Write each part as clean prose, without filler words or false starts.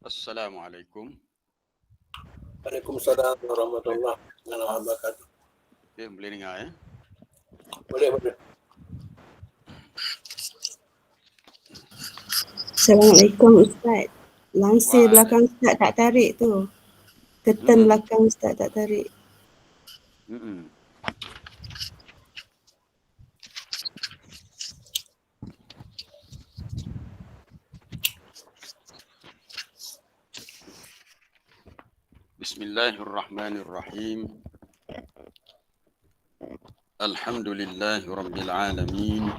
Assalamualaikum. Waalaikumsalam warahmatullahi wabarakatuh. Okay, boleh dengar ya? Boleh. Assalamualaikum Ustaz. Langsir belakang Ustaz tak tarik tu. Ketan belakang Ustaz tak tarik. Bismillahirrahmanirrahim. Alhamdulillahi rabbil alamin.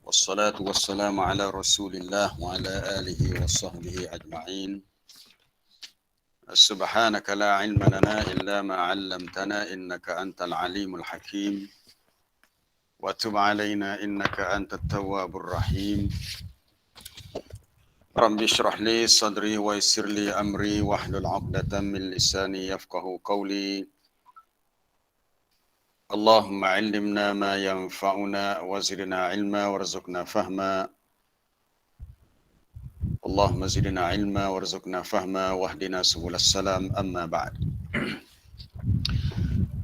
Wassalatu wassalamu ala Rasulillah wa ala alihi wa sahbihi ajma'in. Subhanaka la ilma lana illa ma 'allamtana innaka antal alimul hakim. Wa tub 'alaina innaka antat tawwabur rahim. Rabbi shrah li sadri wa yassir li amri wahlul 'uqdatam min lisani yafqahu qawli. Allahumma 'allimna ma yanfa'una wa zidna 'ilma warzuqna fahma. Allahumma zidna 'ilma warzuqna fahma wahdina subulas salam, amma ba'd.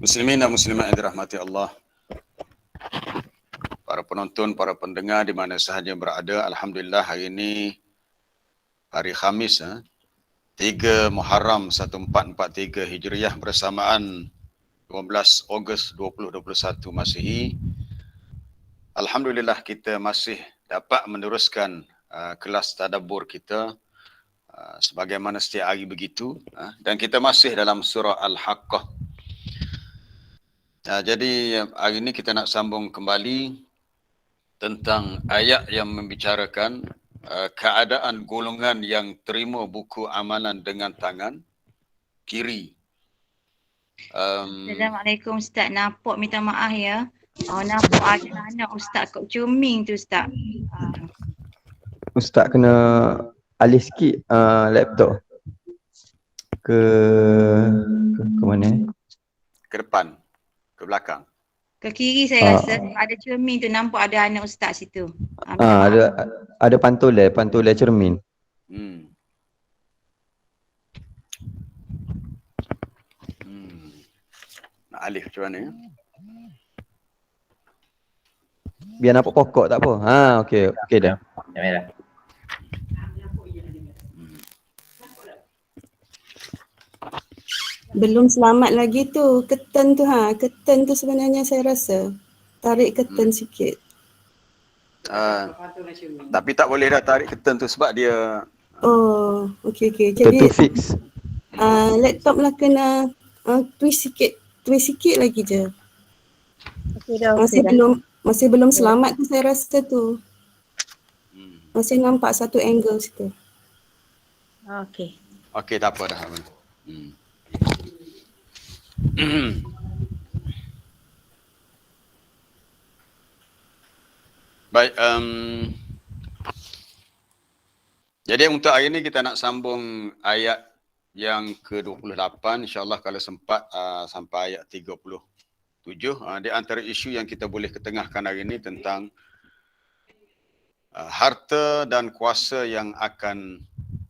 Muslimin dan muslimat yang dirahmati Allah, para penonton, para pendengar di mana sahaja berada, alhamdulillah hari ini hari Khamis 3 Muharram 1443 Hijriah bersamaan 12 Ogos 2021 Masihi. Alhamdulillah kita masih dapat meneruskan kelas tadabbur kita sebagaimana setiap hari begitu, dan kita masih dalam surah Al-Haqqah. Jadi hari ini kita nak sambung kembali tentang ayat yang membicarakan keadaan golongan yang terima buku amalan dengan tangan kiri. Assalamualaikum Ustaz. Nampak minta maaf ya. Nampak ada anak Ustaz kat Cuming tu Ustaz. Ustaz kena alih sikit laptop ke mana? Ke depan, ke belakang. Ke kiri saya rasa ada cermin tu, nampak ada anak Ustaz situ. Ada pantulan cermin. Nak alih macam mana ya? Biar nampak pokok tak apa. Okey dah. Dah. Belum selamat lagi tu. Ketan tu Ketan tu sebenarnya saya rasa. Tarik ketan sikit. Tapi tak boleh dah tarik ketan tu sebab dia Okey. Jadi Tentu fix. laptop lah kena twist sikit lagi je. Okey dah. Masih belum selamat tu saya rasa tu. Masih nampak satu angle situ. Okey. Okey, tak apa dah. Baik, jadi untuk hari ini kita nak sambung ayat yang ke-28, insyaAllah kalau sempat sampai ayat 37. Di antara isu yang kita boleh ketengahkan hari ini tentang harta dan kuasa yang akan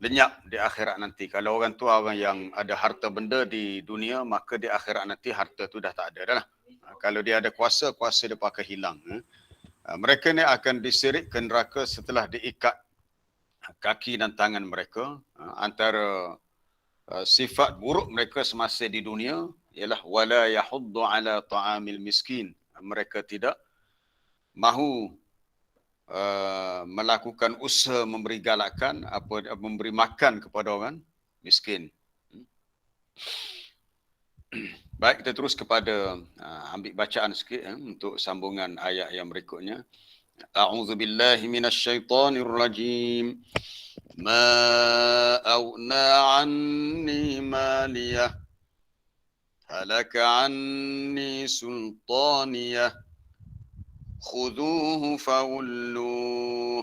lenyap di akhirat nanti. Kalau orang tu orang yang ada harta benda di dunia, maka di akhirat nanti harta tu dah tak ada dah lah. Kalau dia ada kuasa dia pakai hilang. Mereka ni akan diseret ke neraka setelah diikat kaki dan tangan mereka. Antara sifat buruk mereka semasa di dunia ialah wala yahuddu ala ta'amil miskin. Mereka tidak mahu melakukan usaha memberi galakan memberi makan kepada orang miskin. Baik, kita terus kepada ambil bacaan sikit untuk sambungan ayat yang berikutnya. A'udzubillahi minasyaitonir rajim. Ma aghna 'anni maliyah halaka 'anni sultaniyah خذوه فغلوه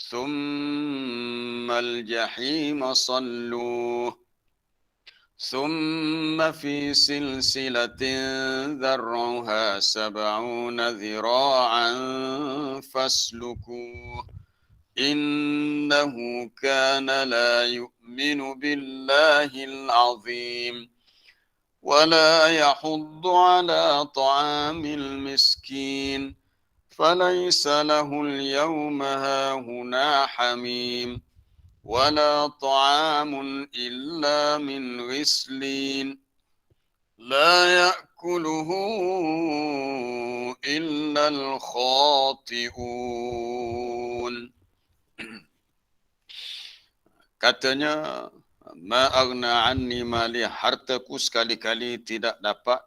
ثم الجحيم صلوه ثم في سلسلة ذرعها 70 ذراعا فاسلكوه إنه كان لا يؤمن بالله العظيم ولا يحض على طعام المسكين فليس له اليوم هاهنا حميم ولا طعام إلا من غسلين لا يأكله إلا الخاطئون. Katanya, ma'aghna anni mali, hartaku sekali-kali tidak dapat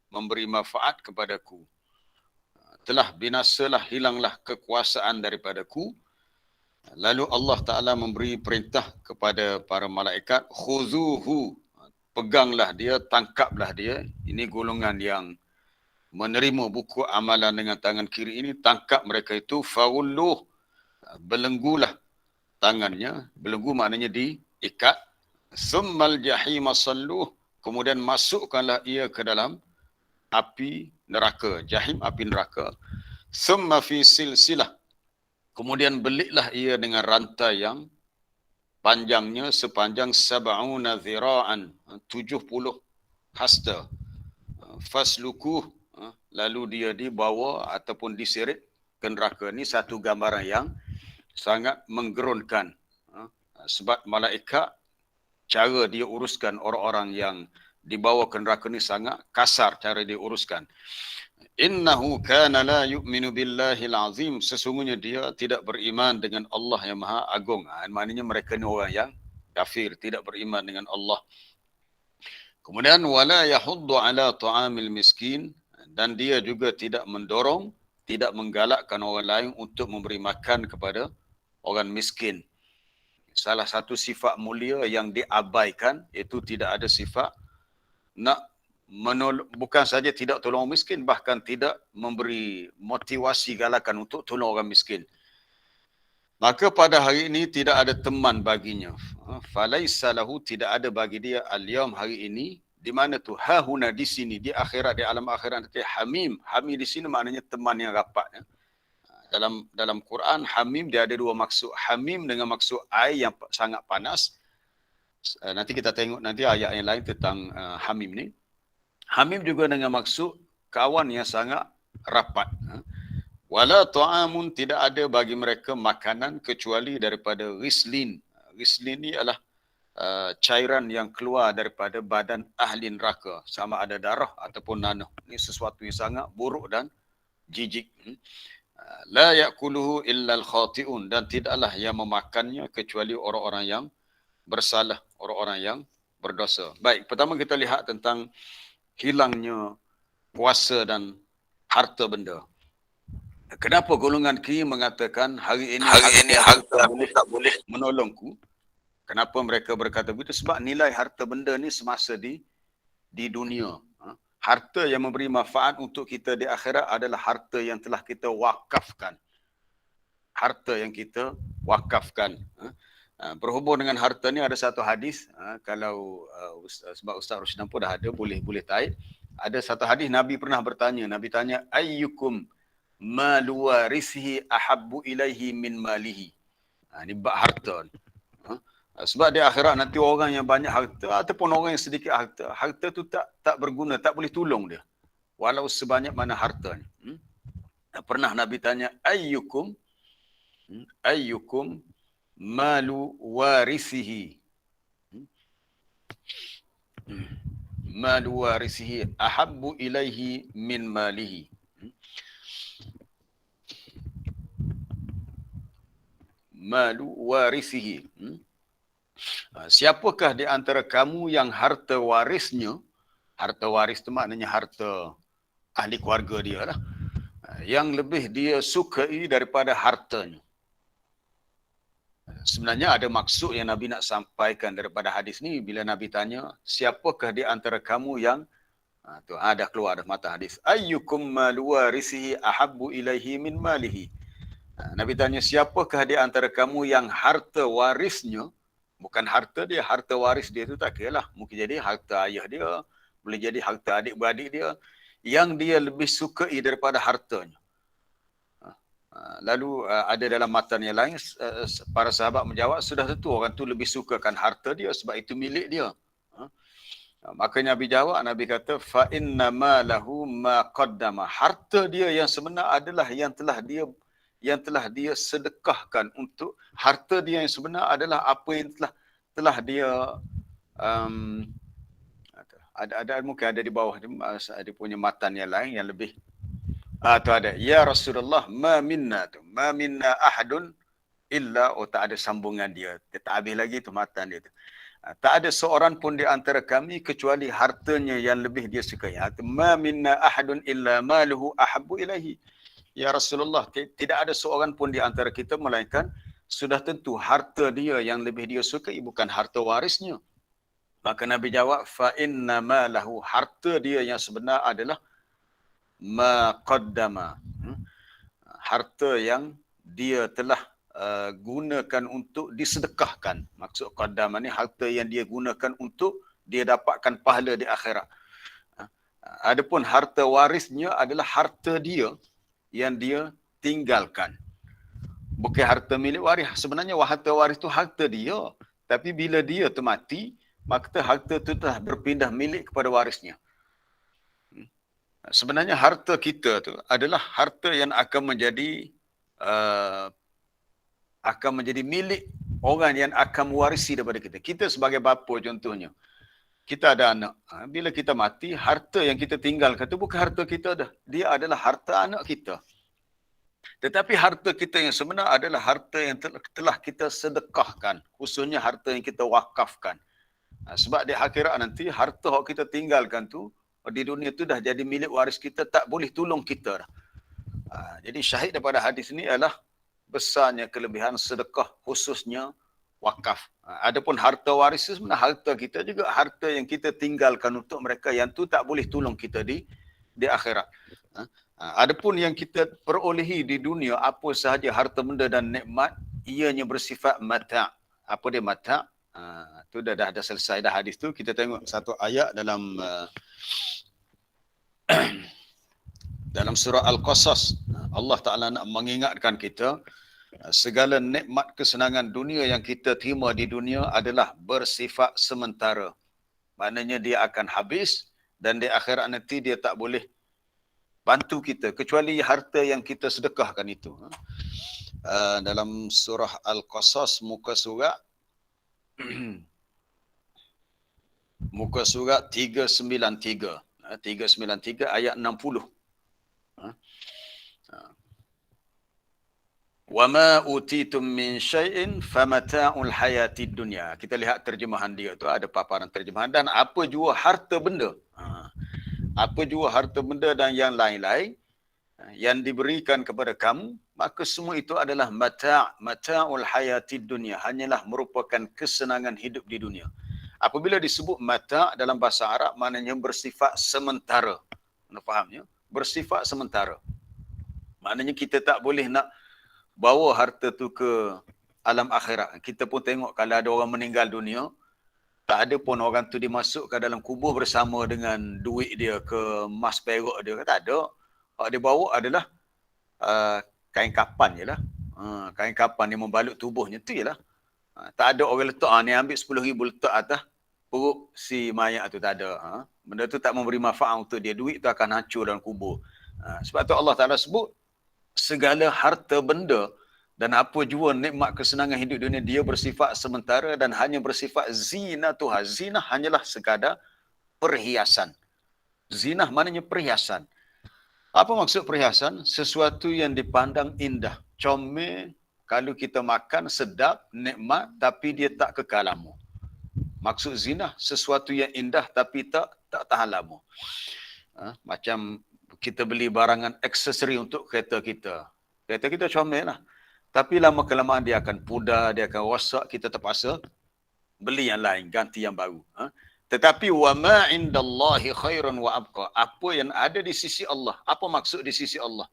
memberi manfaat kepadaku. Telah binasalah, hilanglah kekuasaan daripadaku. Lalu Allah Ta'ala memberi perintah kepada para malaikat, khuzuhu, peganglah dia, tangkaplah dia. Ini golongan yang menerima buku amalan dengan tangan kiri ini, tangkap mereka itu, fawulluh, belenggulah tangannya, belenggu maknanya diikat, summal jahima salluh, kemudian masukkanlah ia ke dalam api neraka, jahim api neraka, summa fi silsilah, kemudian beliklah ia dengan rantai yang panjangnya sepanjang 70 zira'an, 70 hasta, faslukuh, lalu dia dibawa ataupun diseret ke neraka. Ini satu gambaran yang sangat menggerunkan, sebab malaikat cara dia uruskan orang-orang yang dibawa ke neraka ni sangat kasar cara dia uruskan. Innahu kana la yu'minu billahil azim, sesungguhnya dia tidak beriman dengan Allah yang maha agung. Maknanya mereka ni orang yang kafir, tidak beriman dengan Allah. Kemudian wala yahuddu ala ta'amil miskin, dan dia juga tidak mendorong, tidak menggalakkan orang lain untuk memberi makan kepada orang miskin. Salah satu sifat mulia yang diabaikan iaitu tidak ada sifat nak bukan saja tidak tolong orang miskin, bahkan tidak memberi motivasi galakan untuk tolong orang miskin. Maka pada hari ini tidak ada teman baginya. Falaisa lahu, tidak ada bagi dia al-yaum, hari ini. Di mana tu? Hahuna, di sini, di akhirat, di alam akhirat nanti. Hamim. Hamim di sini maknanya teman yang rapat. Dalam Quran, hamim dia ada dua maksud. Hamim dengan maksud air yang sangat panas. Nanti kita tengok nanti ayat yang lain tentang hamim ni. Hamim juga dengan maksud kawan yang sangat rapat. Wala ta'amun, tidak ada bagi mereka makanan kecuali daripada rislin. Rislin ni adalah cairan yang keluar daripada badan ahli neraka, sama ada darah ataupun nanah. Ini sesuatu yang sangat buruk dan jijik. La ya'kuluhu illa al-khati'un, dan tidaklah yang memakannya kecuali orang-orang yang bersalah, orang-orang yang berdosa. Baik, pertama kita lihat tentang hilangnya puasa dan harta benda. Kenapa golongan kiri mengatakan hari ini harta tak boleh menolongku? Kenapa mereka berkata begitu? Sebab nilai harta benda ni semasa di dunia. Harta yang memberi manfaat untuk kita di akhirat adalah harta yang telah kita wakafkan. Harta yang kita wakafkan. Berhubung dengan harta ni ada satu hadis, kalau sebab Ustaz Rushdam pun dah ada, boleh taik. Ada satu hadis Nabi pernah bertanya, Nabi tanya, ayyukum malu warisihi ahabbu ilaihi min malihi. Ini bab harta. Sebab di akhirat nanti orang yang banyak harta ataupun orang yang sedikit harta, harta tu tak berguna, tak boleh tolong dia. Walau sebanyak mana hartanya. Pernah Nabi tanya, ayyukum malu warisihi. Malu warisihi ahabbu ilaihi min malihi. Malu warisihi. Siapakah di antara kamu yang harta warisnya, harta waris itu maknanya harta ahli keluarga dia lah, yang lebih dia sukai daripada hartanya. Sebenarnya ada maksud yang Nabi nak sampaikan daripada hadis ni bila Nabi tanya, siapakah di antara kamu yang tu ada keluar dah mata hadis, ayyukum malu warisihi ahabbu ilaihi min malihi. Nabi tanya, siapakah di antara kamu yang harta warisnya, bukan harta dia, harta waris dia tu tak kira lah. Mungkin jadi harta ayah dia, boleh jadi harta adik-beradik dia, yang dia lebih sukai daripada hartanya. Lalu ada dalam matan yang lain, para sahabat menjawab, sudah tentu orang tu lebih sukakan harta dia sebab itu milik dia. Maka Nabi jawab, Nabi kata, fa inna ma lahu ma qaddama. Harta dia yang sebenar adalah yang telah dia sedekahkan untuk, harta dia yang sebenar adalah apa yang telah dia ada mungkin ada di bawah dia punya matan yang lain yang lebih tu ada, ya Rasulullah ma minna ahadun illa, tak ada sambungan dia tak habis lagi tu matan dia tu. Tak ada seorang pun di antara kami kecuali hartanya yang lebih dia sukai. Ma minna ahadun illa maluhu ahabbu ilaihi. Ya Rasulullah, tidak ada seorang pun di antara kita melainkan sudah tentu harta dia yang lebih dia sukai, bukan harta warisnya. Maka Nabi jawab, fa inna ma lahu, harta dia yang sebenar adalah ma qaddama. Harta yang dia telah gunakan untuk disedekahkan. Maksud qaddama ni harta yang dia gunakan untuk dia dapatkan pahala di akhirat. Adapun harta warisnya adalah harta dia yang dia tinggalkan. Bukan harta milik waris. Sebenarnya harta waris itu harta dia. Tapi bila dia tu mati, maka harta itu telah berpindah milik kepada warisnya. Sebenarnya harta kita tu adalah harta yang akan menjadi milik orang yang akan mewarisi daripada kita. Kita sebagai bapa contohnya. Kita ada anak. Bila kita mati, harta yang kita tinggalkan itu bukan harta kita dah. Dia adalah harta anak kita. Tetapi harta kita yang sebenar adalah harta yang telah kita sedekahkan. Khususnya harta yang kita wakafkan. Sebab di akhirat nanti harta yang kita tinggalkan tu di dunia tu dah jadi milik waris kita, tak boleh tolong kita dah. Jadi syahid daripada hadis ni adalah besarnya kelebihan sedekah, khususnya wakaf. Adapun harta waris itu sebenarnya harta kita juga, harta yang kita tinggalkan untuk mereka yang tu tak boleh tolong kita di akhirat. Adapun yang kita perolehi di dunia, apa sahaja harta benda dan nikmat, ianya bersifat mata'. Apa dia mata'? Tu dah selesai dah hadis tu. Kita tengok satu ayat dalam dalam surah Al-Qasas. Allah Ta'ala nak mengingatkan kita, segala nikmat kesenangan dunia yang kita terima di dunia adalah bersifat sementara. Maknanya dia akan habis dan di akhirat nanti dia tak boleh bantu kita kecuali harta yang kita sedekahkan itu. Dalam surah Al-Qasas muka surat 393. 393 ayat 60. Wa ma utitum min syai'in famata'ul hayatid dunya. Kita lihat terjemahan dia tu, ada paparan terjemahan. Dan apa jua harta benda, apa jua harta benda dan yang lain-lain yang diberikan kepada kamu, maka semua itu adalah mata'ul hayatid dunya, hanyalah merupakan kesenangan hidup di dunia. Apabila disebut mata' dalam bahasa Arab, maknanya bersifat sementara. Anda fahamnya? Bersifat sementara. Maknanya kita tak boleh nak bawa harta tu ke alam akhirat. Kita pun tengok kalau ada orang meninggal dunia, tak ada pun orang tu dimasukkan dalam kubur bersama dengan duit dia ke emas perak dia. Tak ada. Yang dia bawa adalah kain kapan je lah. Kain kapan yang membalut tubuhnya tu je lah. Tak ada orang letak, ni ambil 10,000 letak atas perut si mayat tu, tak ada. Benda tu tak memberi manfaat untuk dia. Duit tu akan hancur dalam kubur. Sebab tu Allah Ta'ala sebut, segala harta benda dan apa jua nikmat kesenangan hidup dunia, dia bersifat sementara dan hanya bersifat zinatuha. Zinah hanyalah sekadar perhiasan. Zinah maknanya perhiasan. Apa maksud perhiasan? Sesuatu yang dipandang indah, comel, kalau kita makan sedap, nikmat, tapi dia tak kekal lama. Maksud zinah, sesuatu yang indah tapi tak tahan lama. Macam kita beli barangan aksesori untuk kereta kita. Kereta kita comel lah. Tapi lama kelamaan dia akan pudar, dia akan rosak, kita terpaksa beli yang lain, ganti yang baru. Tetapi wa ma indallahi khairun wa abqa. Apa yang ada di sisi Allah. Apa maksud di sisi Allah?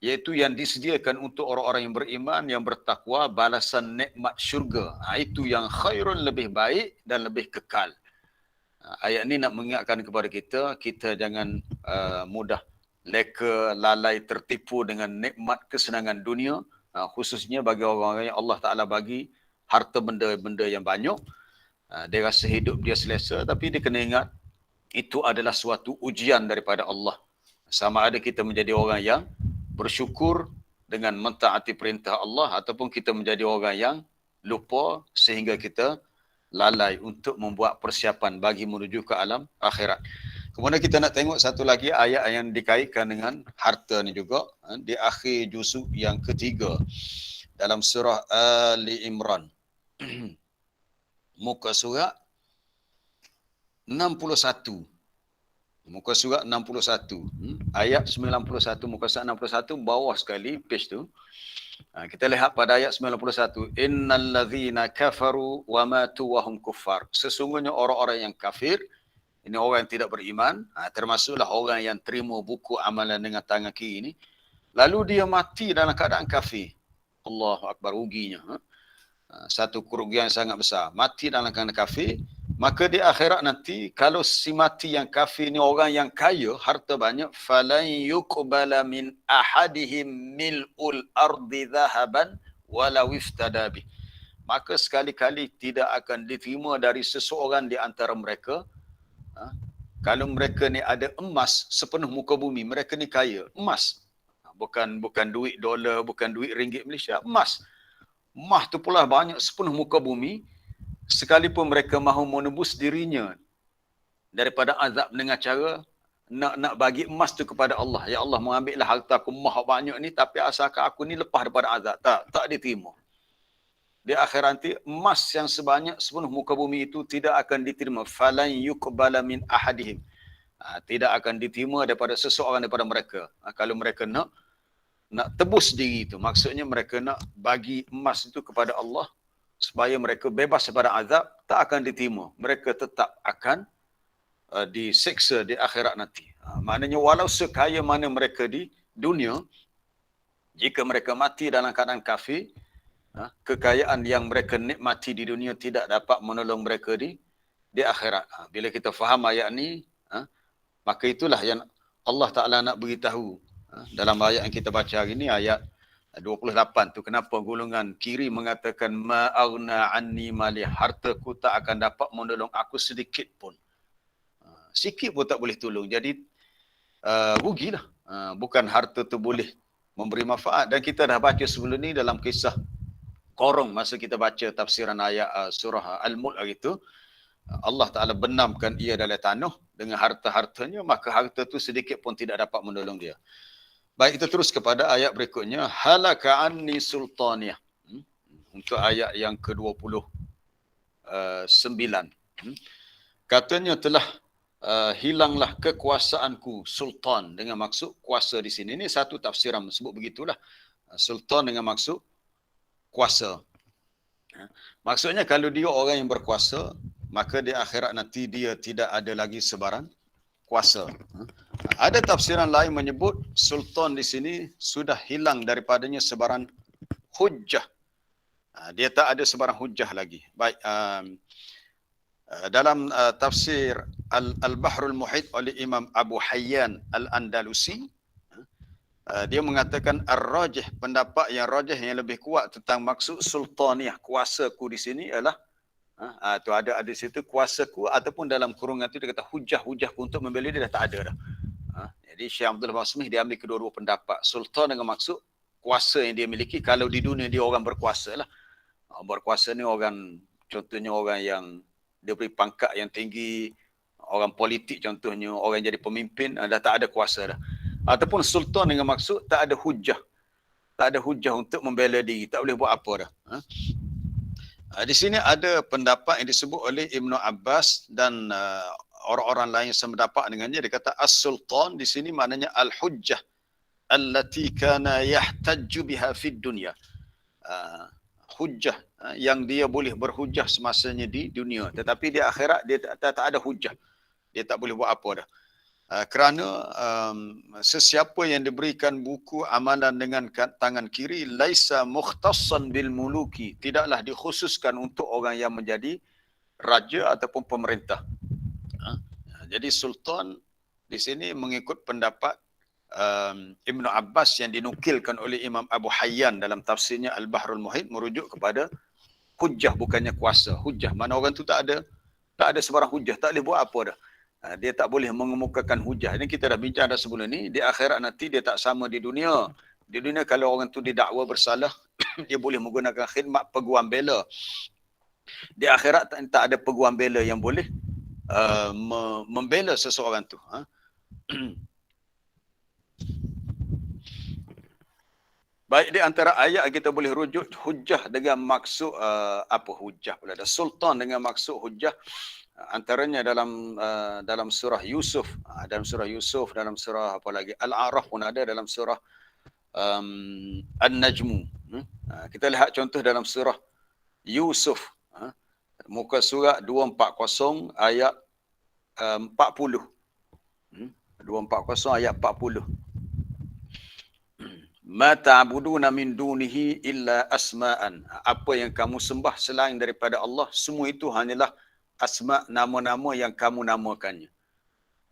Iaitu yang disediakan untuk orang-orang yang beriman, yang bertakwa, balasan nikmat syurga. Itu yang khairun, lebih baik dan lebih kekal. Ayat ni nak mengingatkan kepada kita, kita jangan mudah leka, lalai, tertipu dengan nikmat kesenangan dunia, khususnya bagi orang-orang yang Allah Ta'ala bagi harta benda-benda yang banyak. Dia rasa hidup dia selesa, tapi dia kena ingat itu adalah suatu ujian daripada Allah. Sama ada kita menjadi orang yang bersyukur dengan mentaati perintah Allah, ataupun kita menjadi orang yang lupa sehingga kita lalai untuk membuat persiapan bagi menuju ke alam akhirat. Kemudian kita nak tengok satu lagi ayat yang dikaitkan dengan harta ni juga, di akhir juzuk yang ketiga dalam surah Ali Imran. Muka surat 61. Muka surat 61. Ayat 91, muka surat 61, bawah sekali page tu. Kita lihat pada ayat 91. Innal ladzina kafaru wa matu wa hum kuffar. Sesungguhnya orang-orang yang kafir, ini orang yang tidak beriman, termasuklah orang yang terima buku amalan dengan tangan kiri ini, lalu dia mati dalam keadaan kafir. Allahu Akbar, ruginya. Satu kerugian yang sangat besar. Mati dalam keadaan kafir, maka di akhirat nanti, kalau si mati yang kafir ni orang yang kaya, harta banyak, falan yuqbala min ahadihim mil'ul ardi dhahaban walau iftada bih. Maka sekali-kali tidak akan diterima dari seseorang di antara mereka. Kalau mereka ni ada emas sepenuh muka bumi, mereka ni kaya, emas. Bukan duit dolar, bukan duit ringgit Malaysia, emas. Emas tu pula banyak sepenuh muka bumi, sekalipun mereka mahu menebus dirinya daripada azab dengan cara nak bagi emas tu kepada Allah. Ya Allah, mengambillah harta aku mah banyak ni, tapi asalkan aku ni lepas daripada azab. Tak diterima. di akhirat nanti emas yang sebanyak sepenuh muka bumi itu tidak akan diterima. Falan yuqbala min ahadihim. Tidak akan diterima daripada seseorang daripada mereka. Kalau mereka nak tebus diri itu, maksudnya mereka nak bagi emas itu kepada Allah supaya mereka bebas daripada azab, tak akan diterima. Mereka tetap akan diseksa di akhirat nanti. Maknanya walau sekaya mana mereka di dunia, jika mereka mati dalam keadaan kafir, kekayaan yang mereka nikmati di dunia tidak dapat menolong mereka di akhirat. Bila kita faham ayat ni, maka itulah yang Allah Ta'ala nak beritahu dalam ayat yang kita baca hari ni, ayat 28 tu. Kenapa golongan kiri mengatakan ma'aghna anni mali, hartaku tak akan dapat menolong aku sedikit pun. Sikit pun tak boleh tolong. Jadi rugilah. Bukan harta tu boleh memberi manfaat. Dan kita dah baca sebelum ni dalam kisah Korong, masa kita baca tafsiran ayat surah Al-Mulk itu, Allah Ta'ala benamkan ia dalam tanah dengan harta-hartanya, maka harta tu sedikit pun tidak dapat menolong dia. Baik, kita terus kepada ayat berikutnya. Halaka anni sultaniyah. Untuk ayat yang ke-29. Katanya telah hilanglah kekuasaanku, sultan dengan maksud kuasa di sini. Ini satu tafsiran sebut begitulah. Sultan dengan maksud kuasa. Maksudnya kalau dia orang yang berkuasa, maka di akhirat nanti dia tidak ada lagi sebarang kuasa. Ada tafsiran lain menyebut sultan di sini sudah hilang daripadanya sebarang hujjah. Dia tak ada sebarang hujjah lagi. Baik, dalam tafsir Al-Bahrul Muhit oleh Imam Abu Hayyan Al-Andalusi, dia mengatakan ar-rajih, pendapat yang rajih yang lebih kuat tentang maksud sultaniyah, kuasaku di sini ialah tu ada di situ kuasaku, ataupun dalam kurungan itu dia kata hujah-hujahku untuk membela dia dah tak ada dah. Jadi Syekh Abdul Basmih dia ambil kedua-dua pendapat. Sultan dengan maksud kuasa yang dia miliki. Kalau di dunia dia orang berkuasa lah. Berkuasa ni orang, contohnya orang yang dia beri pangkat yang tinggi, orang politik contohnya, orang jadi pemimpin, dah tak ada kuasa dah. Ataupun sultan dengan maksud tak ada hujah. Tak ada hujah untuk membela diri, tak boleh buat apa dah. Di sini ada pendapat yang disebut oleh Ibnu Abbas dan orang-orang lain yang sependapat dengannya. Dia kata as-sultan di sini maknanya al-hujjah allati kana yahtajju biha fid dunya. Hujjah yang dia boleh berhujah semasanya di dunia, tetapi di akhirat dia tak ada hujah. Dia tak boleh buat apa dah. Kerana sesiapa yang diberikan buku amalan dengan tangan kiri laisa mukhtassan bil muluki, tidaklah dikhususkan untuk orang yang menjadi raja ataupun pemerintah. Jadi sultan di sini mengikut pendapat Ibnu Abbas yang dinukilkan oleh Imam Abu Hayyan dalam tafsirnya Al-Bahrul Muhit, merujuk kepada hujah, bukannya kuasa. Hujah mana orang tu tak ada sebarang hujah, tak boleh buat apa dah. Dia tak boleh mengemukakan hujah. Ini kita dah bincang dah sebelum ni. Di akhirat nanti dia tak sama di dunia. Di dunia kalau orang tu didakwa bersalah, dia boleh menggunakan khidmat peguam bela. Di akhirat tak ada peguam bela yang boleh membela seseorang tu. Baik, di antara ayat kita boleh rujuk hujah dengan maksud apa hujah pula ada. Sultan dengan maksud hujah. Antaranya dalam surah Yusuf, dalam surah apa lagi, Al-A'raf pun ada, dalam surah An-Najmu. Kita lihat contoh dalam surah Yusuf, muka surat 240 ayat 40. 240 ayat 40. Ma ta'buduna min dunihi illa asma'an. Apa yang kamu sembah selain daripada Allah, semua itu hanyalah asma', nama-nama yang kamu namakannya.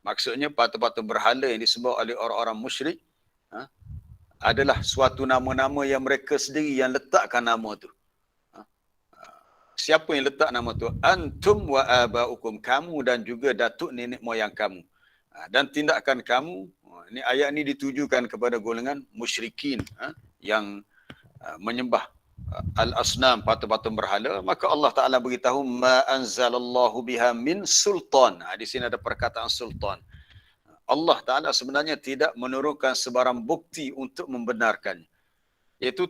Maksudnya patung-patung berhala yang disembah oleh orang-orang musyrik adalah suatu nama-nama yang mereka sendiri yang letakkan nama tu. Siapa yang letak nama tu? Antum wa aba'ukum, kamu dan juga datuk nenek moyang kamu. Dan tindakan kamu, ini ayat ni ditujukan kepada golongan musyrikin yang menyembah al-asnam, patung-patung berhala. Maka Allah Ta'ala beritahu ma anzalallahu biha min sultan. Di sini ada perkataan sultan. Allah Ta'ala sebenarnya tidak menurunkan sebarang bukti untuk membenarkan. Iaitu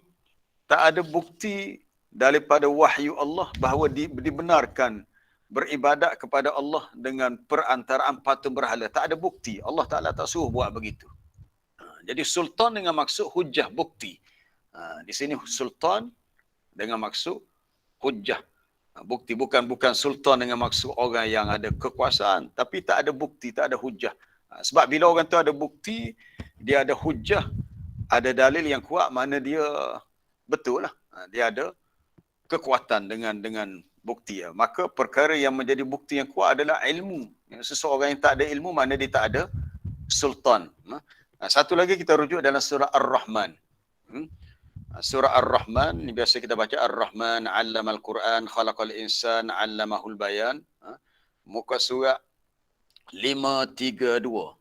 tak ada bukti daripada wahyu Allah bahawa dibenarkan beribadat kepada Allah dengan perantaraan patung berhala. Tak ada bukti. Allah Ta'ala tak suruh buat begitu. Jadi sultan dengan maksud hujah, bukti. Di sini sultan dengan maksud hujah, bukti. Bukan sultan dengan maksud orang yang ada kekuasaan tapi tak ada bukti, tak ada hujah. Sebab bila orang tu ada bukti, dia ada hujah, ada dalil yang kuat, mana dia betul lah. Dia ada kekuatan dengan bukti. Maka perkara yang menjadi bukti yang kuat adalah ilmu. Seseorang yang tak ada ilmu, mana dia tak ada sultan. Satu lagi kita rujuk dalam surah Ar-Rahman. Surah Ar-Rahman, ni biasa kita baca Ar-Rahman, 'allamal Quran, khalaqal insan, 'allamahul bayan. Muka surat 532.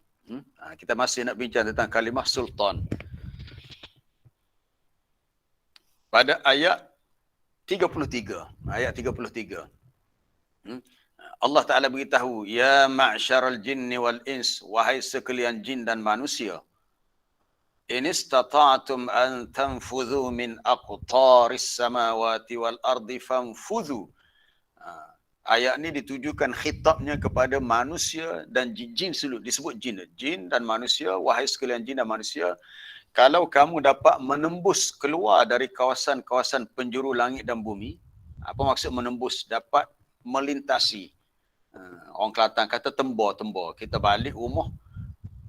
Kita masih nak bincang tentang kalimah sultan. Pada ayat 33. Ayat 33. Allah Ta'ala beritahu, ya ma'syaral jinni wal ins, wahai sekalian jin dan manusia, in istata'tum an tanfudhu min aqtaris samawati wal ardi fanfudhu. Ayat ni ditujukan khitabnya kepada manusia dan jin seluruh. Disebut jin dan manusia, wahai sekalian jin dan manusia, kalau kamu dapat menembus keluar dari kawasan-kawasan penjuru langit dan bumi. Apa maksud menembus? Dapat melintasi. Orang Kelantan kata tembor. Kita balik rumah,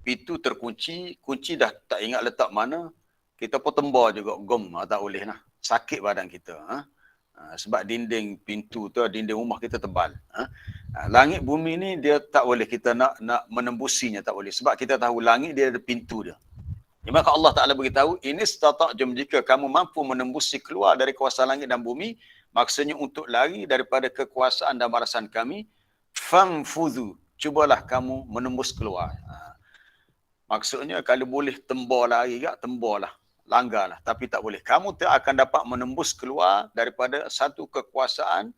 pintu terkunci, kunci dah tak ingat letak mana, kita pun tembor juga, gom, tak boleh lah. Sakit badan kita. Sebab dinding pintu tu, dinding rumah kita tebal. Langit bumi ni dia tak boleh kita nak menembusinya, tak boleh. Sebab kita tahu langit dia ada pintu dia. Maka Allah Ta'ala beritahu, ini istata'tum, jika kamu mampu menembusi keluar dari kawasan langit dan bumi, maksudnya untuk lari daripada kekuasaan dan balasan kami, fanfudhu, cubalah kamu menembus keluar. Maksudnya kalau boleh tembor lari tak, temborlah, langgarlah. Tapi tak boleh. Kamu tak akan dapat menembus keluar daripada satu kekuasaan,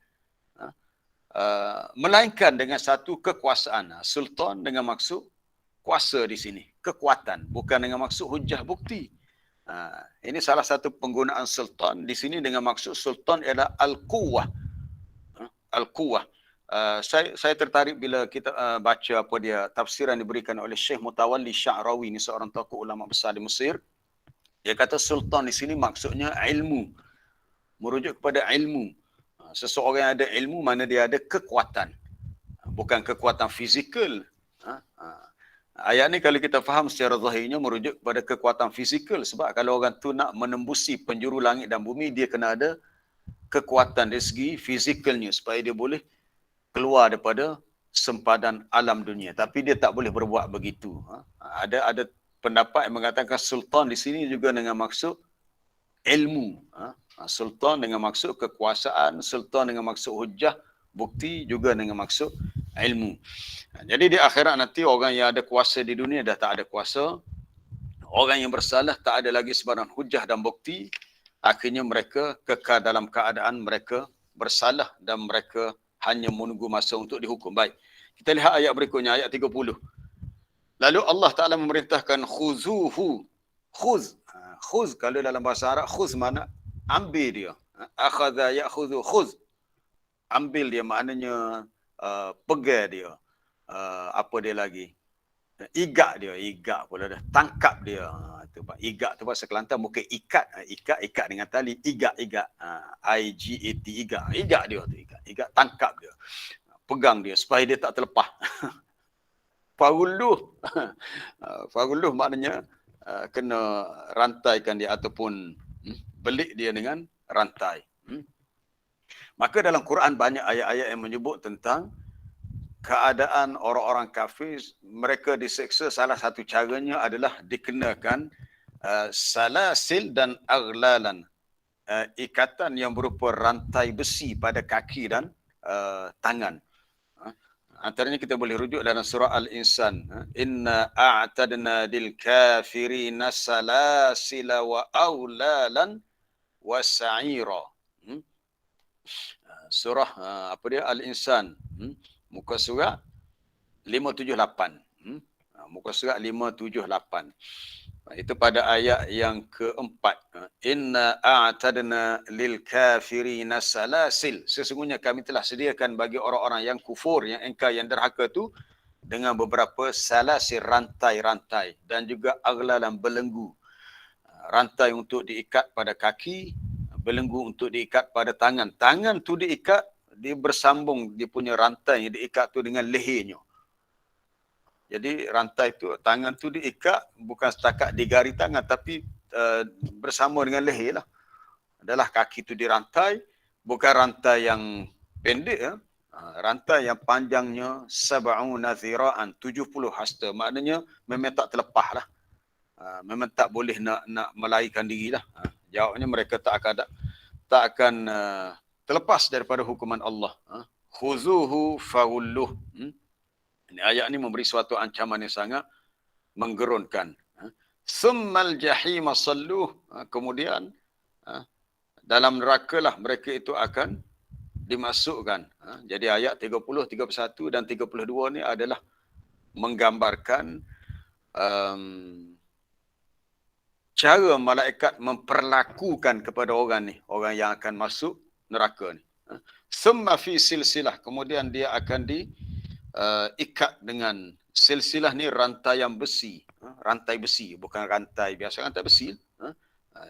melainkan dengan satu kekuasaan. Sultan dengan maksud kuasa di sini, kekuatan, bukan dengan maksud hujah, bukti. Ini salah satu penggunaan sultan di sini dengan maksud sultan ialah al-quwwah. Al-quwwah. Saya tertarik bila kita baca apa dia tafsiran diberikan oleh Syekh Mutawalli Sya'rawi, ni seorang tokoh ulama besar di Mesir. Dia kata sultan di sini maksudnya ilmu. Merujuk kepada ilmu. Seseorang yang ada ilmu, mana dia ada kekuatan. Bukan kekuatan fizikal. Ayat ni kalau kita faham secara zahirnya merujuk kepada kekuatan fizikal. Sebab kalau orang tu nak menembusi penjuru langit dan bumi, dia kena ada kekuatan dari segi fizikalnya supaya dia boleh keluar daripada sempadan alam dunia. Tapi dia tak boleh berbuat begitu. Ada pendapat yang mengatakan sultan di sini juga dengan maksud ilmu. Sultan dengan maksud kekuasaan, sultan dengan maksud hujah, bukti, juga dengan maksud ilmu. Jadi di akhirat nanti orang yang ada kuasa di dunia dah tak ada kuasa. Orang yang bersalah tak ada lagi sebarang hujah dan bukti. Akhirnya mereka kekal dalam keadaan mereka bersalah dan mereka hanya menunggu masa untuk dihukum. Baik. Kita lihat ayat berikutnya, ayat 30. Lalu Allah Ta'ala memerintahkan khuzuhu. Khuz. Khuz kalau dalam bahasa Arab, khuz mana? Ambil dia. Akhadha ya'khudhu khuz. Ambil dia maknanya pegang dia. Apa dia lagi? Igak pula dah. Tangkap dia. Igak tu bahasa Kelantan bukan ikat. Ikat dengan tali. Igak. I-G-A-T, igak. Igak dia tu. Igak, tangkap dia. Pegang dia supaya dia tak terlepas. Faruluh maknanya kena rantaikan dia ataupun belik dia dengan rantai. Maka dalam Quran banyak ayat-ayat yang menyebut tentang keadaan orang-orang kafir. Mereka diseksa, salah satu caranya adalah dikenakan salasil dan aghlalan, ikatan yang berupa rantai besi pada kaki dan tangan. Antaranya kita boleh rujuk dalam surah Al-Insan. Inna a'tadna lil kafirina salasila wa aulalan wa sa'ira. Surah apa dia? Al-Insan. Muka surat 578. Muka surat 578. Itu pada ayat yang keempat. Inna a'tadna lil kafirina salasil. Sesungguhnya kami telah sediakan bagi orang-orang yang kufur, yang engkar, yang derhaka tu dengan beberapa salasil, rantai-rantai, dan juga aglalan, belenggu. Rantai untuk diikat pada kaki, belenggu untuk diikat pada tangan. Tangan tu diikat, dia bersambung, dia punya rantai yang diikat tu dengan lehernya. Jadi rantai tu, tangan tu diikat bukan setakat di gari tangan, tapi bersama dengan leher lah. Adalah kaki tu dirantai, bukan rantai yang pendek ya. Rantai yang panjangnya sab'una zira'an, 70 hasta. Maknanya memang tak terlepas lah. Memang tak boleh nak melarikan diri lah. Jawabnya mereka tak akan terlepas daripada hukuman Allah. Khuzuhu fawulluh. Ini ayat ni memberi suatu ancaman yang sangat menggerunkan. Summal jahim salluh. Kemudian dalam neraka lah mereka itu akan dimasukkan. Jadi ayat 30, 31 dan 32 ni adalah menggambarkan cara malaikat memperlakukan kepada orang ni, orang yang akan masuk neraka ni. Summa fi silsilah. Kemudian dia akan ikat dengan silsilah ni, rantaian besi. Rantai besi, bukan rantai biasa, rantai besi.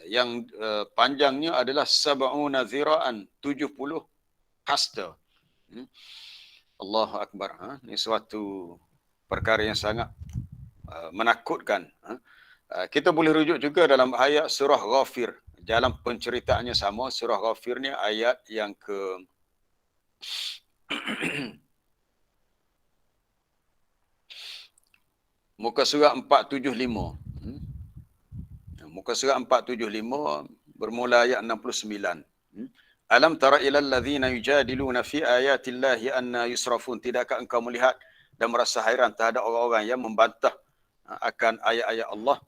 Yang panjangnya adalah sab'una zira'an, 70 hasta. Allahu Akbar. Ini suatu perkara yang sangat menakutkan. Kita boleh rujuk juga dalam ayat surah Ghafir. Dalam penceritaannya sama, surah Ghafir ni ayat yang ke muka surat 475. Muka surat 475 bermula ayat 69. Alam tara ilal ladzina yujadiluna fi ayatillahi anna yusrafun. Tidakkah engkau melihat dan merasa hairan terhadap orang-orang yang membantah akan ayat-ayat Allah,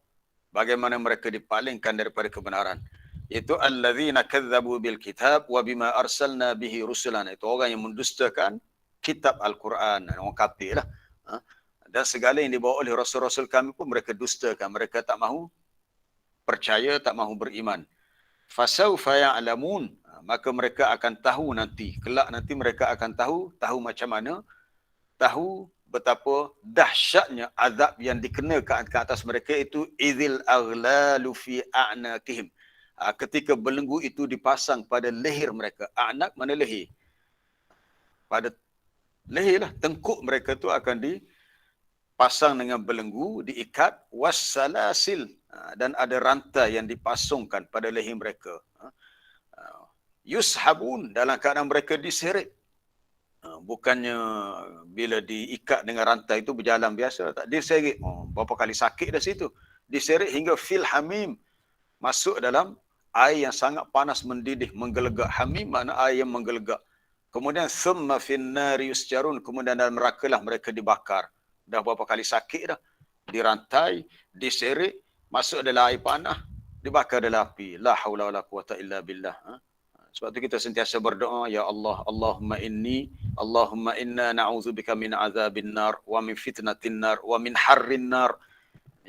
bagaimana mereka dipalingkan daripada kebenaran. Itu alladzina kadzabu bil kitab wa bima arsalna bihi rusulana. Itu orang yang mendustakan kitab Al-Quran, orang kafir lah. Dan segala yang dibawa oleh rasul-rasul kami pun mereka dustakan. Mereka tak mahu percaya, tak mahu beriman. Fasawfa ya'lamun. Maka mereka akan tahu nanti. Kelak nanti mereka akan tahu macam mana, tahu betapa dahsyatnya azab yang dikenakan ke atas mereka itu, idzil aghlalu fi a'naqihim. Ketika belenggu itu dipasang pada leher mereka. A'naq mana leher? Pada leher lah, tengkuk mereka tu akan dipasang dengan belenggu, diikat, wassalasil, dan ada rantai yang dipasungkan pada leher mereka. Yushabun, dalam keadaan mereka diseret. Bukannya bila diikat dengan rantai itu berjalan biasa, tak, diseret. Berapa kali sakit dah situ. Diseret hingga fil hamim, masuk dalam air yang sangat panas, mendidih, menggelegak. Hamim makna air yang menggelegak. Kemudian thumma fin nari yusjarun, kemudian dalam neraka lah mereka dibakar. Dah berapa kali sakit dah. Dirantai, diseret, masuk dalam air panas, dibakar dalam api. La haula wala quwata illa billah. Sebab tu kita sentiasa berdoa, ya Allah, Allahumma inna na'udzubika min azabin nar wa min fitnatin nar wa min harrin nar.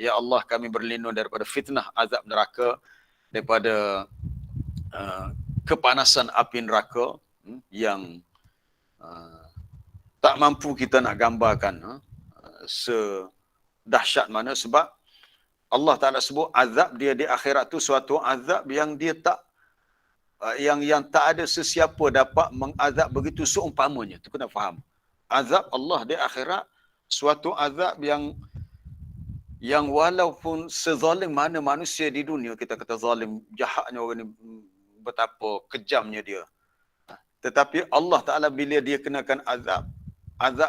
Ya Allah, kami berlindung daripada fitnah azab neraka, daripada kepanasan api neraka yang tak mampu kita nak gambarkan sedahsyat mana. Sebab Allah Ta'ala sebut azab dia di akhirat tu suatu azab yang dia tak yang tak ada sesiapa dapat mengazab begitu seumpamanya. Tu kena faham. Azab Allah di akhirat suatu azab yang walaupun sezalim mana manusia di dunia, kita kata zalim, jahatnya orang ni, betapa kejamnya dia. Tetapi Allah Ta'ala bila dia kenakan azab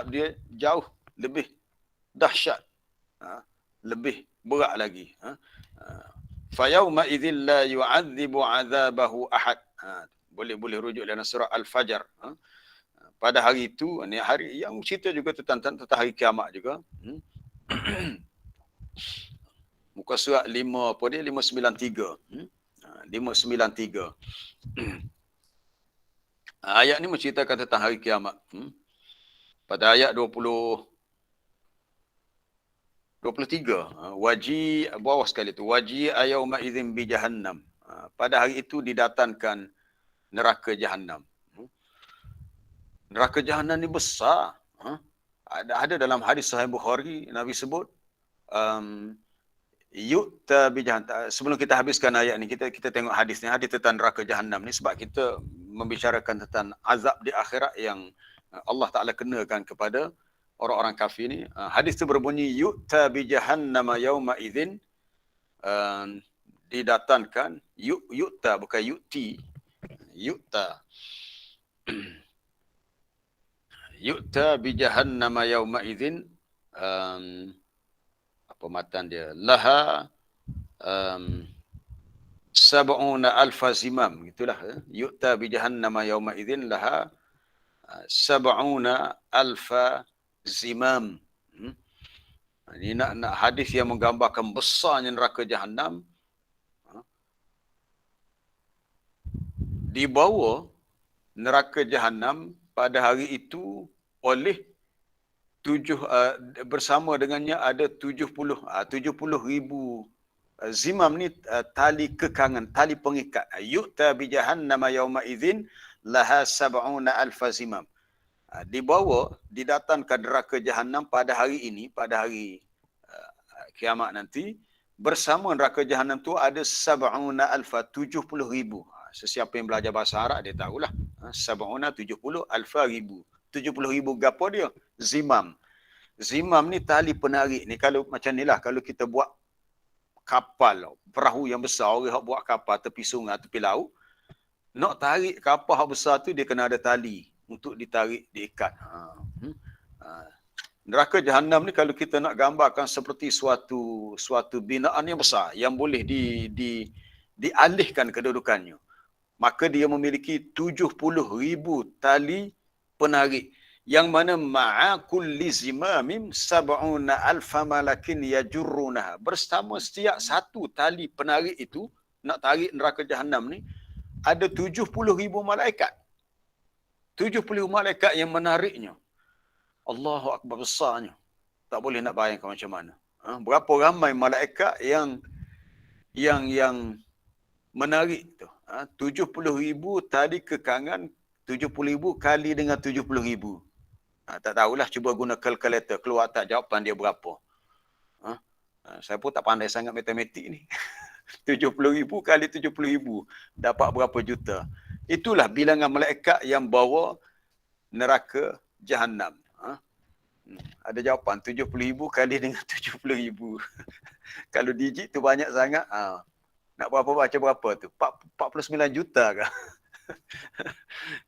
dia jauh lebih dahsyat, lebih berat lagi. Fayauma idzil la yu'adzibu 'adzabahu ahad. Boleh rujuk dalam surah Al-Fajr. Pada hari itu, ni hari yang cerita juga tentang hari kiamat juga. Muka surat 593. 593. Ayat ni menceritakan tentang hari kiamat. Pada ayat 20 23. Waji, bawah sekali tu. Waji ayauma idzin bi jahannam. Pada hari itu didatangkan neraka jahannam. Neraka jahannam ni besar. Ada dalam hadis Sahih Bukhari, Nabi sebut, yu'ta bi jahannam. Sebelum kita habiskan ayat ni, kita tengok hadis ni, hadis tentang neraka jahannam ni, sebab kita membicarakan tentang azab di akhirat yang Allah Ta'ala kenakan kepada orang-orang kafir ni. Hadis tu berbunyi, yu'ta bi jahannam yauma idzin, didatangkan, yu'ta bukan yu'ti, yu'ta. Yu'ta bi jahannam yauma idzin, apa matan dia? Laha sab'una alfa zimam, gitulah. Yu'ta bi jahannam yauma idzin laha sab'una alfa zimam. Ini nak hadis yang menggambarkan besarnya neraka jahannam. Dibawa neraka jahannam pada hari itu oleh bersama dengannya ada 70 ribu zimam ni, tali kekangan, tali pengikat. Yu'ta bi jahannam yauma idzin laha sab'una alfa zimam. Dibawa, didatangkan neraka jahannam pada hari ini, pada hari kiamat nanti, bersama neraka jahannam tu ada sab'una alfa, 70 ribu. Sesiapa yang belajar bahasa Arab dia tahulah. Sab'una 70 alfa ribu. 70 ribu gapo dia? Zimam. Zimam ni tali penarik ni. Kalau macam ni lah, kalau kita buat kapal, perahu yang besar, orang buat kapal tepi sungai, tepi laut, nak tarik kapal yang besar tu dia kena ada tali untuk ditarik, diikat. Neraka jahannam ni kalau kita nak gambarkan seperti suatu binaan yang besar yang boleh dialihkan kedudukannya, maka dia memiliki 70 ribu tali penarik, yang mana ma'a kulli zimamim sab'una alfa malakin yajurrunaha. Bersama setiap satu tali penarik itu, nak tarik neraka jahannam ni, ada 70 ribu malaikat. 70 malaikat yang menariknya. Allahu Akbar, besarnya. Tak boleh nak bayangkan macam mana. Berapa ramai malaikat yang menarik tu. 70 ribu tali kekangan, 70 ribu kali dengan 70 ribu. Tak tahulah, cuba guna kalkulator, keluar tak jawapan dia berapa. Saya pun tak pandai sangat matematik ni. 70 ribu kali 70 ribu, dapat berapa juta. Itulah bilangan malaikat yang bawa neraka jahannam. Ada jawapan, 70 ribu kali dengan 70 ribu. Kalau digit tu banyak sangat, nak berapa baca berapa tu? 49 juta kah?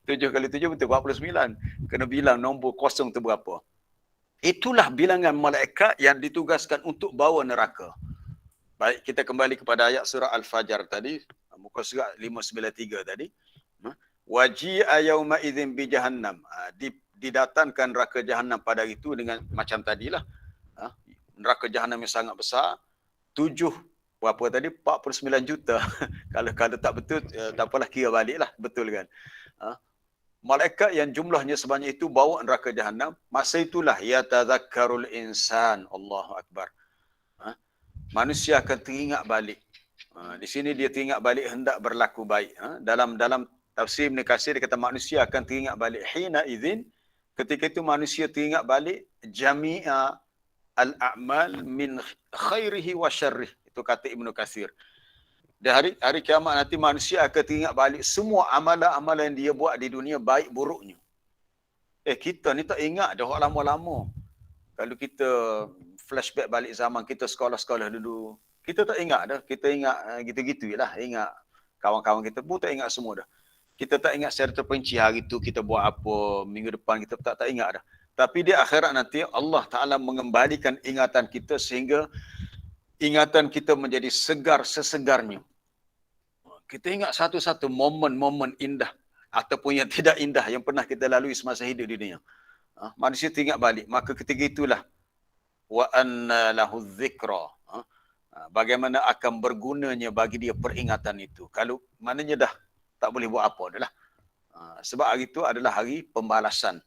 7 kali 7 betul 49. Kena bilang nombor kosong tu berapa. Itulah bilangan malaikat yang ditugaskan untuk bawa neraka. Baik, kita kembali kepada ayat surah Al-Fajr tadi, muka surat 593 tadi. Waji'a yauma idzin bi jahannam. Didatangkan neraka jahannam pada hari itu dengan macam tadilah. Neraka jahannam yang sangat besar. 7 berapa tadi? 49 juta. Kalau tak betul, tak apalah, kira baliklah. Betul kan? Malaikat yang jumlahnya sebanyak itu bawa neraka jahannam. Masa itulah yatadzakkarul insan. Allahu Akbar. Manusia akan teringat balik. Di sini dia teringat balik hendak berlaku baik. Dalam tafsir Ibn Katsir dia kata manusia akan teringat balik. Hina idzin, ketika itu manusia teringat balik jami'a al-a'mal min khairihi wa syarrih. Itu kata Ibn Katsir. Dan hari kiamat nanti manusia akan teringat balik semua amalan-amalan yang dia buat di dunia, baik buruknya. Kita ni tak ingat dah lama-lama. Kalau kita flashback balik zaman kita sekolah-sekolah dulu, kita tak ingat dah. Kita ingat gitu-gitu je lah. Ingat kawan-kawan kita pun tak ingat semua dah. Kita tak ingat secara terperinci hari tu kita buat apa, minggu depan kita tak ingat dah. Tapi di akhirat nanti Allah Ta'ala mengembalikan ingatan kita sehingga ingatan kita menjadi segar sesegarnya. Kita ingat satu-satu momen-momen indah ataupun yang tidak indah yang pernah kita lalui semasa hidup di dunia. Manusia teringat balik. Maka ketika itulah wa anna lahu dzikra. Bagaimana akan bergunanya bagi dia peringatan itu. Kalau maknanya dah tak boleh buat apa dah lah. Sebab hari itu adalah hari pembalasan.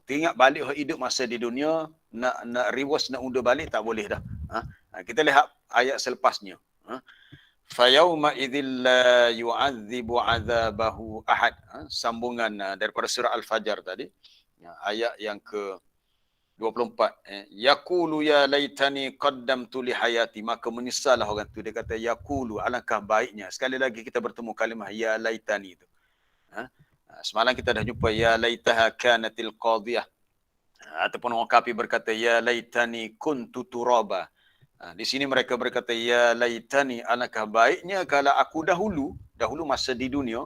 Teringat balik hidup masa di dunia, nak reverse, nak undur balik tak boleh dah. Kita lihat ayat selepasnya. Fayauma idzil la yu'adzibu 'adzabahu ahad. Sambungan daripada surah Al-Fajr tadi. Ayat yang ke 24. Yaqulu ya laitani qaddamtu li hayati. Maka menyesallah orang tu. Dia kata yaqulu, alangkah baiknya. Sekali lagi kita bertemu kalimah ya laitani itu. Semalam kita dah jumpa ya laitaha kanatil qadiyah. Ataupun orang kafir berkata ya laitani kuntu turaba. Di sini mereka berkata ya laitani, alangkah baiknya kalau aku dahulu masa di dunia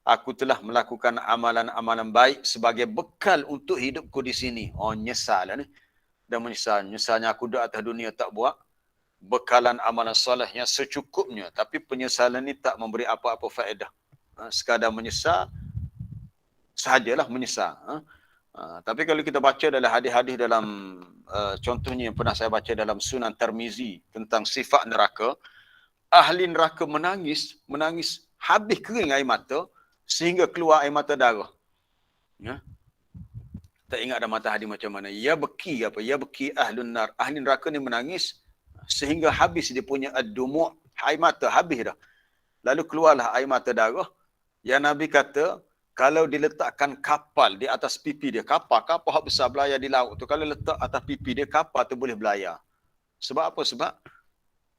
aku telah melakukan amalan-amalan baik sebagai bekal untuk hidupku di sini. Nyesal ni. Dan menyesal. Nyesalnya aku di atas dunia tak buat bekalan amalan soleh yang secukupnya. Tapi penyesalan ni tak memberi apa-apa faedah. Sekadar menyesal, sahajalah menyesal. Tapi kalau kita baca dalam hadis-hadis dalam contohnya yang pernah saya baca dalam Sunan Tirmizi tentang sifat neraka, ahli neraka menangis habis kering air mata sehingga keluar air mata darah. Tak ingat dah matahari macam mana. Ya beki ahlun nar. Ahli neraka ni menangis sehingga habis dia punya ad-dumu', air mata habis dah. Lalu keluarlah air mata darah. Yang Nabi kata, kalau diletakkan kapal di atas pipi dia, kapal hak besar belayar di laut tu, kalau letak atas pipi dia, kapal tu boleh belayar. Sebab apa? Sebab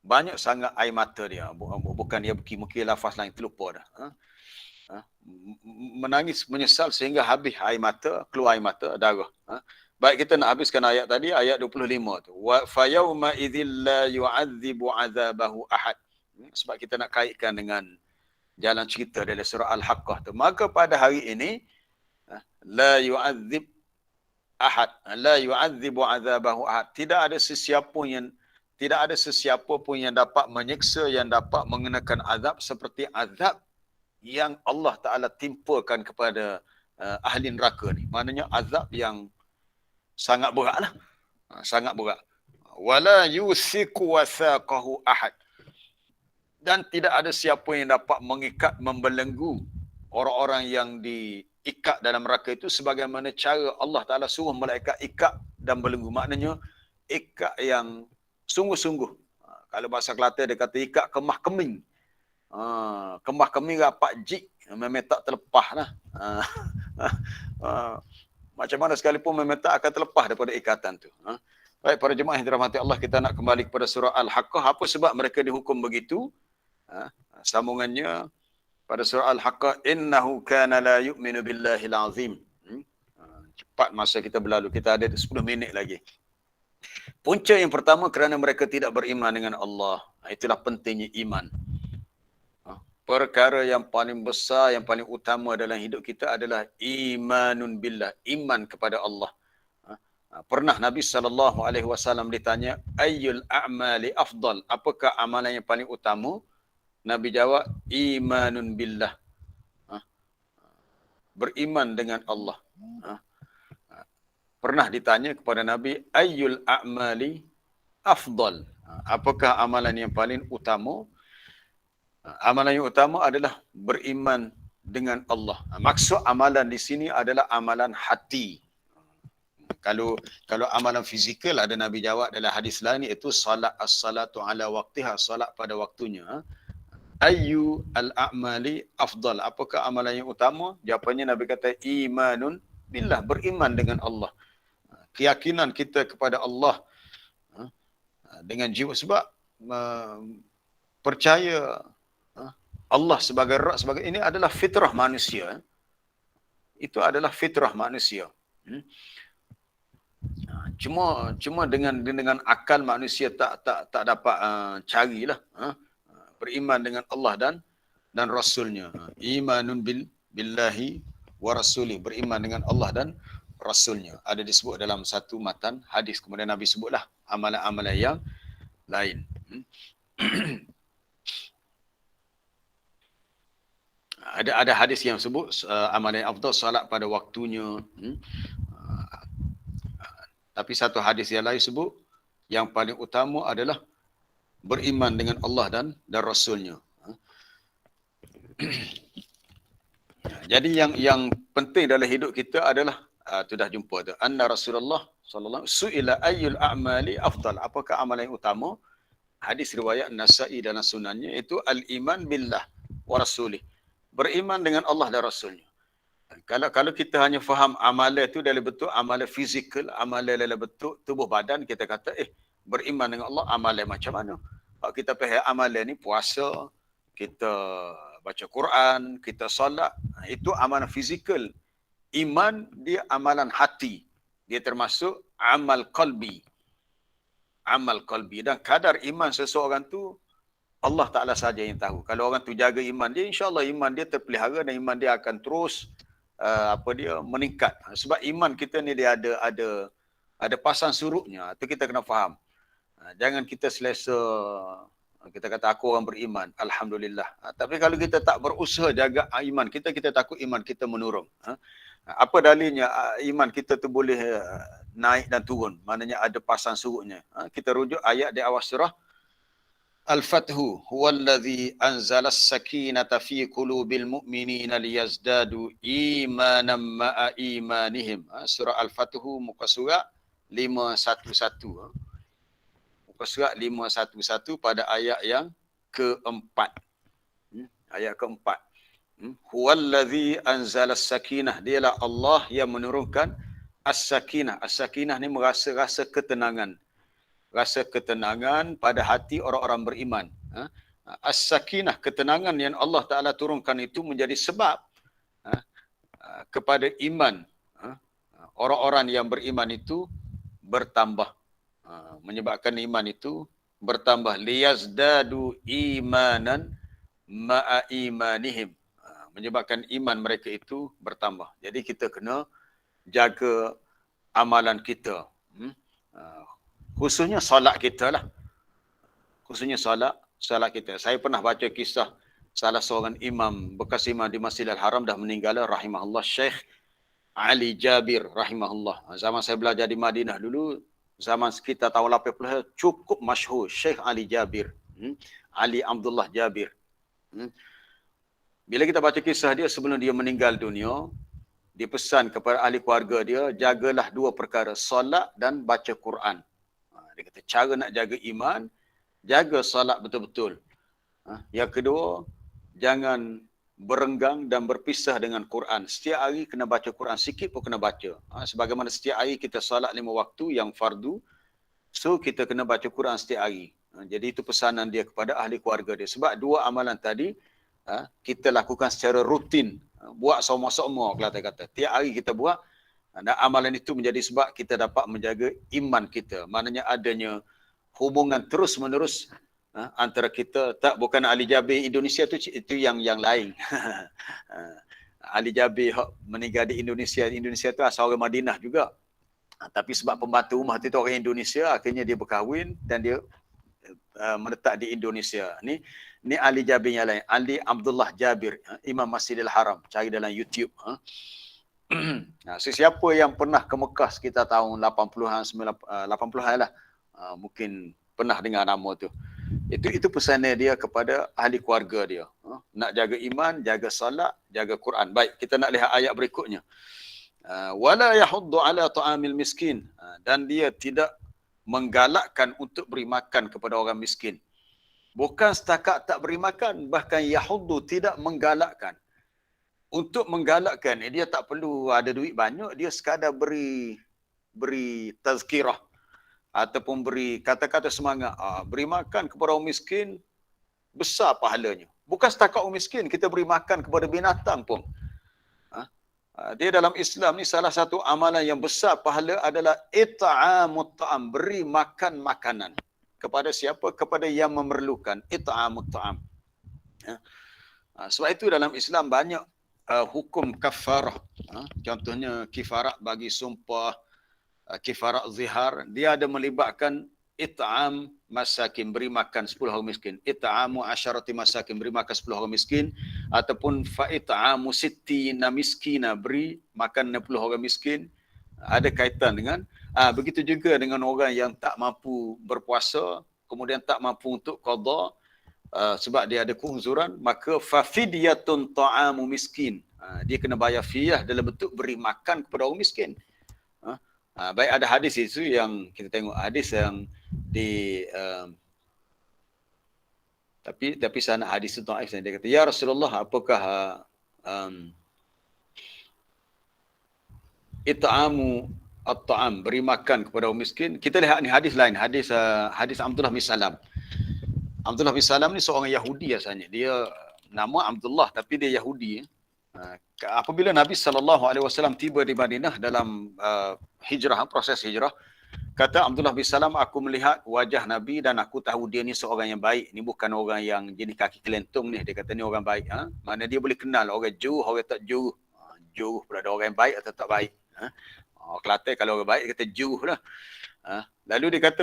banyak sangat air mata dia. Bukan dia mungkin lafaz lain terlupa dah. Menangis, menyesal sehingga habis air mata, keluar air mata, darah. Baik, kita nak habiskan ayat tadi, ayat 25 tu. Wa fayauma idzil la yu'adzibu 'adzabahu ahad. Sebab kita nak kaitkan dengan jalan cerita dalam surah Al-Haqqah tu. Maka pada hari ini la yu'adzib ahad, la yu'adzibu 'adzabahu ahad. Tidak ada sesiapa pun yang dapat menyiksa, yang dapat mengenakan azab seperti azab yang Allah Ta'ala timpakan kepada ahli neraka ni. Maknanya azab yang sangat berat lah. Sangat berat. Wala yusiku wasaqahu ahad. Dan tidak ada siapa yang dapat mengikat, membelenggu orang-orang yang diikat dalam neraka itu sebagaimana cara Allah Ta'ala suruh malaikat ikat dan belenggu. Maknanya ikat yang sungguh-sungguh. Kalau bahasa Kelantan dia kata ikat kemah keming. Kemah keming rapat jik, memang tak terlepas lah. Macam mana sekalipun memang tak akan terlepas daripada ikatan tu. Baik, para jemaah yang dirahmati Allah, kita nak kembali kepada surah Al-Haqqah. Apa sebab mereka dihukum begitu? Sambungannya pada surah Al-Haqqah, innahu kana la yu'minu billahil azim. Cepat masa kita berlalu, kita ada 10 minit lagi. Punca yang pertama kerana mereka tidak beriman dengan Allah. Itulah pentingnya iman. Perkara yang paling besar, yang paling utama dalam hidup kita adalah imanun billah, iman kepada Allah. Pernah Nabi SAW ditanya, ayyul a'mali afdal, apakah amalan yang paling utama? Nabi jawab, imanun billah, beriman dengan Allah. Pernah ditanya kepada Nabi, ayyul a'mali afdal, apakah amalan yang paling utama? Amalan yang utama adalah beriman dengan Allah. Maksud amalan di sini adalah amalan hati. Kalau amalan fizikal ada Nabi jawab dalam hadis lain, iaitu salat as-salatu ala waqtiha, salat pada waktunya. Ayyu al-a'mali afdal, apakah amalan yang utama? Jawapannya Nabi kata imanun billah, beriman dengan Allah. Keyakinan kita kepada Allah dengan jiwa, sebab percaya Allah sebagai Rabb, sebagai ini adalah fitrah manusia. Itu adalah fitrah manusia. Cuma dengan akal manusia tak dapat carilah. Beriman dengan Allah dan Rasulnya. Imanun billahi wa rasulih, beriman dengan Allah dan Rasulnya. Ada disebut dalam satu matan hadis. Kemudian Nabi sebutlah amalan-amalan yang lain. Ada hadis yang sebut amalan yang afdal salat pada waktunya. Tapi satu hadis yang lain sebut yang paling utama adalah beriman dengan Allah dan Rasulnya. Jadi yang penting dalam hidup kita adalah tu dah jumpa tu, anna Rasulullah sallallahu su'ila ayyul a'mali afdal, apakah amalan yang utama? Hadis riwayat Nasa'i dalam sunannya itu al-iman billah wa rasulih, beriman dengan Allah dan Rasulnya. Kalau kita hanya faham amalan itu dalam bentuk amalan fizikal, amalan dalam bentuk tubuh badan, kita kata beriman dengan Allah amalan macam mana? Kalau kita faham amalan ni puasa, kita baca Quran, kita solat, itu amalan fizikal. Iman dia amalan hati. Dia termasuk amal qalbi. Amal qalbi. Dan kadar iman seseorang tu Allah Ta'ala saja yang tahu. Kalau orang tu jaga iman dia, insyaAllah iman dia terpelihara dan iman dia akan terus meningkat. Sebab iman kita ni dia ada pasang surutnya. Itu kita kena faham. Jangan kita selesa kita kata aku orang beriman, alhamdulillah. Tapi kalau kita tak berusaha jaga iman kita, kita takut iman kita menurun. Apa dalilnya iman kita tu boleh naik dan turun? Maknanya ada pasang surutnya. Kita rujuk ayat di awal surah Al-Fathu, huwallazi anzala as-sakinata fi qulubil mu'minina liyazdadu imanan ma'a imanihim. Surah Al-Fathu muka surat 511. Muka surat 511 pada ayat yang keempat. Ayat keempat. Huwallazi anzala as-sakinah. Dialah Allah yang menurunkan as-sakinah. As-sakinah ni merasa-rasa ketenangan. Rasa ketenangan pada hati orang-orang beriman. As-sakinah, ketenangan yang Allah Ta'ala turunkan itu menjadi sebab kepada iman. Orang-orang yang beriman itu bertambah. Menyebabkan iman itu bertambah. Liyazdadu imanan ma'a imanihim. Menyebabkan iman mereka itu bertambah. Jadi kita kena jaga amalan kita. Khususnya solat kita lah. Khususnya solat kita. Saya pernah baca kisah salah seorang imam, bekas imam di Masjidil Haram dah meninggal, rahimahullah, Syekh Ali Jabir, rahimahullah. Zaman saya belajar di Madinah dulu, zaman sekitar tahun 80, cukup masyhur Syekh Ali Jabir. Ali Abdullah Jabir. Bila kita baca kisah dia sebelum dia meninggal dunia, dia pesan kepada ahli keluarga dia, jagalah dua perkara, solat dan baca Quran. Dia kata cara nak jaga iman, jaga solat betul-betul. Yang kedua, jangan berenggang dan berpisah dengan Quran. Setiap hari kena baca Quran, sikit pun kena baca. Sebagaimana setiap hari kita solat 5 waktu yang fardu, so kita kena baca Quran setiap hari. Jadi itu pesanan dia kepada ahli keluarga dia. Sebab dua amalan tadi, kita lakukan secara rutin. Buat semua-semua, kata-kata. Tiap hari kita buat, dan amalan itu menjadi sebab kita dapat menjaga iman kita. Maknanya adanya hubungan terus-menerus antara kita. Tak, bukan Ali Jabir Indonesia itu yang lain. Ali Jabir meninggal di Indonesia. Indonesia itu asal orang Madinah juga. Tapi sebab pembantu rumah itu orang Indonesia, akhirnya dia berkahwin dan dia menetap di Indonesia. Ni Ali Jabir yang lain. Ali Abdullah Jabir, Imam Masjidil Haram. Cari dalam YouTube. Siapa yang pernah ke Mekah sekitar tahun 80-an, 80-an lah. Mungkin pernah dengar nama tu. Itu pesanan dia kepada ahli keluarga dia. Nak jaga iman, jaga salat, jaga Quran. Baik, kita nak lihat ayat berikutnya. Wala yahuddu ala ta'amil miskin. Dan dia tidak menggalakkan untuk beri makan kepada orang miskin. Bukan setakat tak beri makan, bahkan yahuddu, tidak menggalakkan. Untuk menggalakkan, dia tak perlu ada duit banyak, dia sekadar beri tazkirah ataupun beri kata-kata semangat. Beri makan kepada orang miskin, besar pahalanya. Bukan setakat orang miskin, kita beri makan kepada binatang pun. Dia dalam Islam ni salah satu amalan yang besar pahala adalah it'amut ta'am, beri makan makanan. Kepada siapa? Kepada yang memerlukan. It'amut ta'am. Sebab itu dalam Islam banyak hukum kafarah. Contohnya kifarah bagi sumpah, kifarah zihar, dia ada melibatkan it'am masakin, beri makan 10 orang miskin. It'amu asyarati masakin, beri makan 10 orang miskin. Ataupun fa'it'amu sittina miskina, beri makan 60 orang miskin. Ada kaitan dengan begitu juga dengan orang yang tak mampu berpuasa, kemudian tak mampu untuk qada, sebab dia ada keuzuran, maka fafidyatun ta'amu miskin. Dia kena bayar fiyah dalam bentuk beri makan kepada orang miskin. Baik, ada hadis itu yang kita tengok, hadis yang tapi sanad hadis itu dhaif. Dia kata, ya Rasulullah, apakah it'amu at-ta'am, beri makan kepada orang miskin. Kita lihat ni hadis lain, hadis Abdullah bin Salam. Abdullah bin Salam ni seorang Yahudi asalnya. Dia nama Abdullah tapi dia Yahudi. Apabila Nabi SAW tiba di Madinah dalam proses hijrah, kata Abdullah bin Salam, aku melihat wajah Nabi dan aku tahu dia ni seorang yang baik. Ni bukan orang yang jenis kaki kelentung ni. Dia kata ni orang baik. Mana dia boleh kenal orang jauh, orang tak jauh. Jauh pula ada orang yang baik atau tak baik. Kelantan kalau orang baik dia kata jauh lah. Lalu dia kata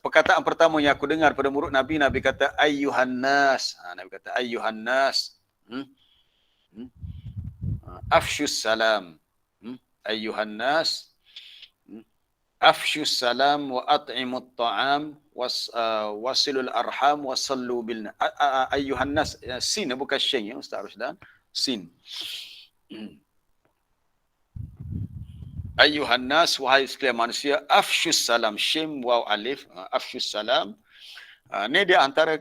perkataan pertama yang aku dengar pada mulut Nabi, Nabi kata ayyuhan nas. Nabi kata ayyuhan nas. Afshus salam. Ayyuhan nas. Afshus salam wa at'imut ta'am wasilul arham wasallu bil ayyuhan nas. Sin bukan syin ya Ustaz Rusdan. Sin. Ayyuhan nas, wahai sekalian manusia, afshus salam, shim waw alif, afshus salam. Ini dia antara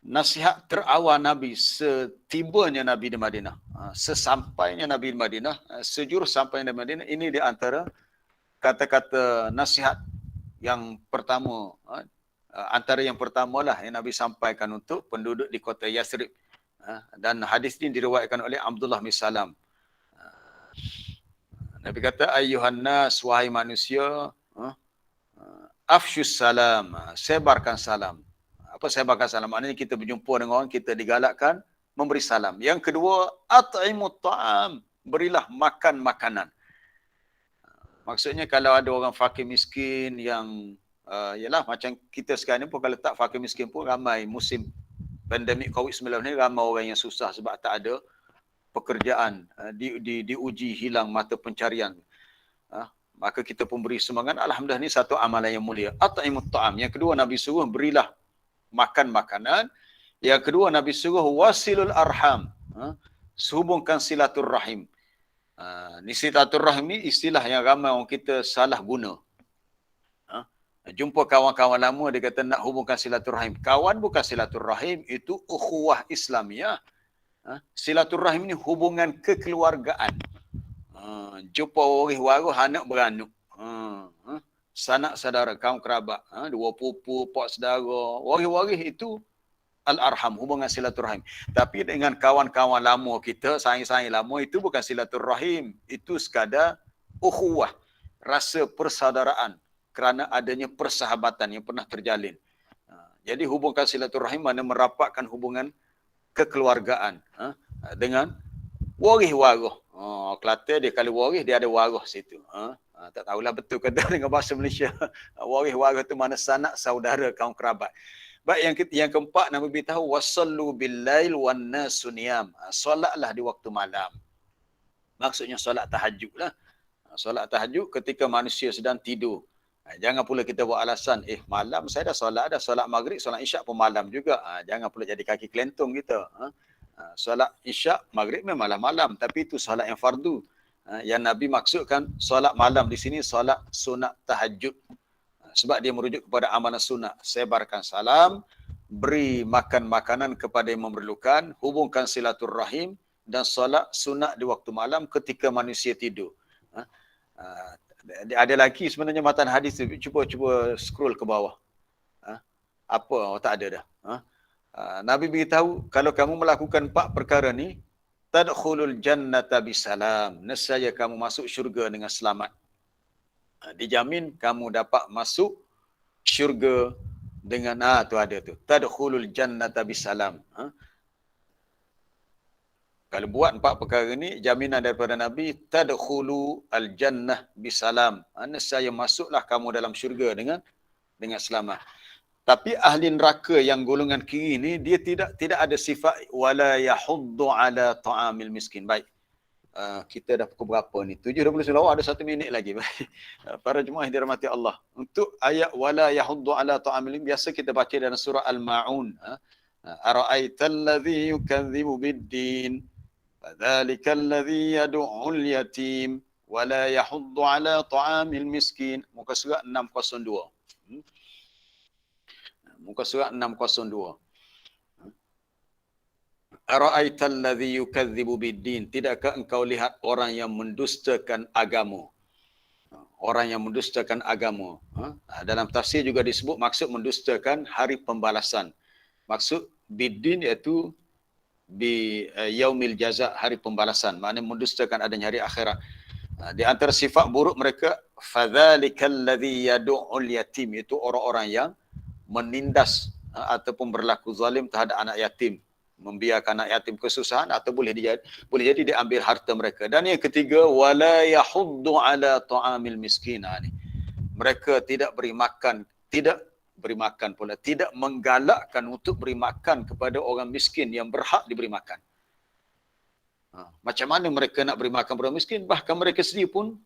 nasihat terawal Nabi setibanya Nabi di Madinah. Sesampainya Nabi di Madinah, sejurus sampainya di Madinah, ini dia antara kata-kata nasihat yang pertama, antara yang pertama lah yang Nabi sampaikan untuk penduduk di kota Yathrib. Dan hadis ini diriwayatkan oleh Abdullah bin Salam. Nabi kata ayyuhan nas, wahai manusia, afshus salam, sebarkan salam. Apa sebarkan salam? Maknanya kita berjumpa dengan orang, kita digalakkan memberi salam. Yang kedua, at'imut ta'am, berilah makan makanan. Maksudnya kalau ada orang fakir miskin yang yalah macam kita sekarang ni pun, kalau tak fakir miskin pun ramai, musim pandemik COVID-19 ni ramai orang yang susah sebab tak ada pekerjaan, diuji hilang mata pencarian. Maka kita pun beri semangat. Alhamdulillah, ni satu amalan yang mulia. At'imut ta'am. Yang kedua Nabi suruh berilah makan makanan. Yang kedua Nabi suruh wasilul arham, hubungkan silaturrahim. Ni silaturrahim ni istilah yang ramai orang kita salah guna. Jumpa kawan-kawan lama, dia kata nak hubungkan silaturrahim. Kawan bukan silaturrahim, itu ukhuwah Islamiah. Silaturrahim ni hubungan kekeluargaan. Jumpa waris-waris anak beranak. Sanak saudara, kaum kerabat, dua pupu, pak saudara, waris-waris itu al-arham, hubungan silaturahim. Tapi dengan kawan-kawan lama kita, saing-saing lama, itu bukan silaturahim, itu sekadar ukhuwah, rasa persaudaraan kerana adanya persahabatan yang pernah terjalin. Jadi hubungkan silaturahim mana merapatkan hubungan kekeluargaan dengan waris-waris. Kelantan dia kalau waris dia ada waris situ. Tak tahulah betul kata dengan bahasa Malaysia. Waris-waris tu mana sanak saudara kaum kerabat. Baik, yang keempat Nabi beritahu wasallu billail wan nasu niyam. Solatlah di waktu malam. Maksudnya solat tahajud lah. Solat tahajud ketika manusia sedang tidur. Jangan pula kita buat alasan, malam saya dah solat maghrib, solat isyak pun malam juga. Jangan pula jadi kaki kelentung kita. Solat isyak, maghrib memanglah malam, tapi itu solat yang fardu. Yang Nabi maksudkan solat malam di sini solat sunat tahajud. Sebab dia merujuk kepada amalan sunat. Sebarkan salam, beri makan makanan kepada yang memerlukan, hubungkan silaturrahim dan solat sunat di waktu malam ketika manusia tidur. Ada lagi sebenarnya matan hadis tu, cuba scroll ke bawah. Apa? Tak ada dah. Nabi beritahu kalau kamu melakukan 4 perkara ni, tadkhulul jannata bisalam, nescaya kamu masuk syurga dengan selamat. Dijamin kamu dapat masuk syurga dengan tu ada tu, tadkhulul jannata bisalam. Kalau buat 4 perkara ni, jaminan daripada Nabi, tadkhulu al-jannah bisalam. Nescaya masuklah kamu dalam syurga dengan selamat. Tapi ahli neraka yang golongan kiri ni, dia tidak ada sifat wala yahuddu ala ta'amil miskin. Baik. Kita dah pukul berapa ni? 7:20 ada 1 minit lagi. Baik. Para jemaah yang dirahmati Allah. Untuk ayat wala yahuddu ala ta'amil miskin, biasa kita baca dalam surah Al-Ma'un. Ara'aital ladzi yukadzibu bid-din. Fadzalikal ladzi yad'ul yatim wala yahuddu ala ta'amil miskin. Muka surat 602. Muka surat 602. Ara'aital ladzi yukadzibu biddin. Tidakkah engkau lihat orang yang mendustakan agama? Orang yang mendustakan agama. Dalam tafsir juga disebut maksud mendustakan hari pembalasan. Maksud biddin iaitu bi yaumil jaza, hari pembalasan. Maknanya mendustakan adanya hari akhirat. Di antara sifat buruk mereka, fadzalikal ladzi yad'ul yatim, itu orang-orang yang menindas ataupun berlaku zalim terhadap anak yatim, membiarkan anak yatim kesusahan, atau boleh jadi dia ambil harta mereka. Dan yang ketiga, wala yahuddu ala ta'amil miskin. Ni mereka tidak beri makan pula, tidak menggalakkan untuk beri makan kepada orang miskin yang berhak diberi makan. Macam mana mereka nak beri makan kepada orang miskin? Bahkan mereka sendiri pun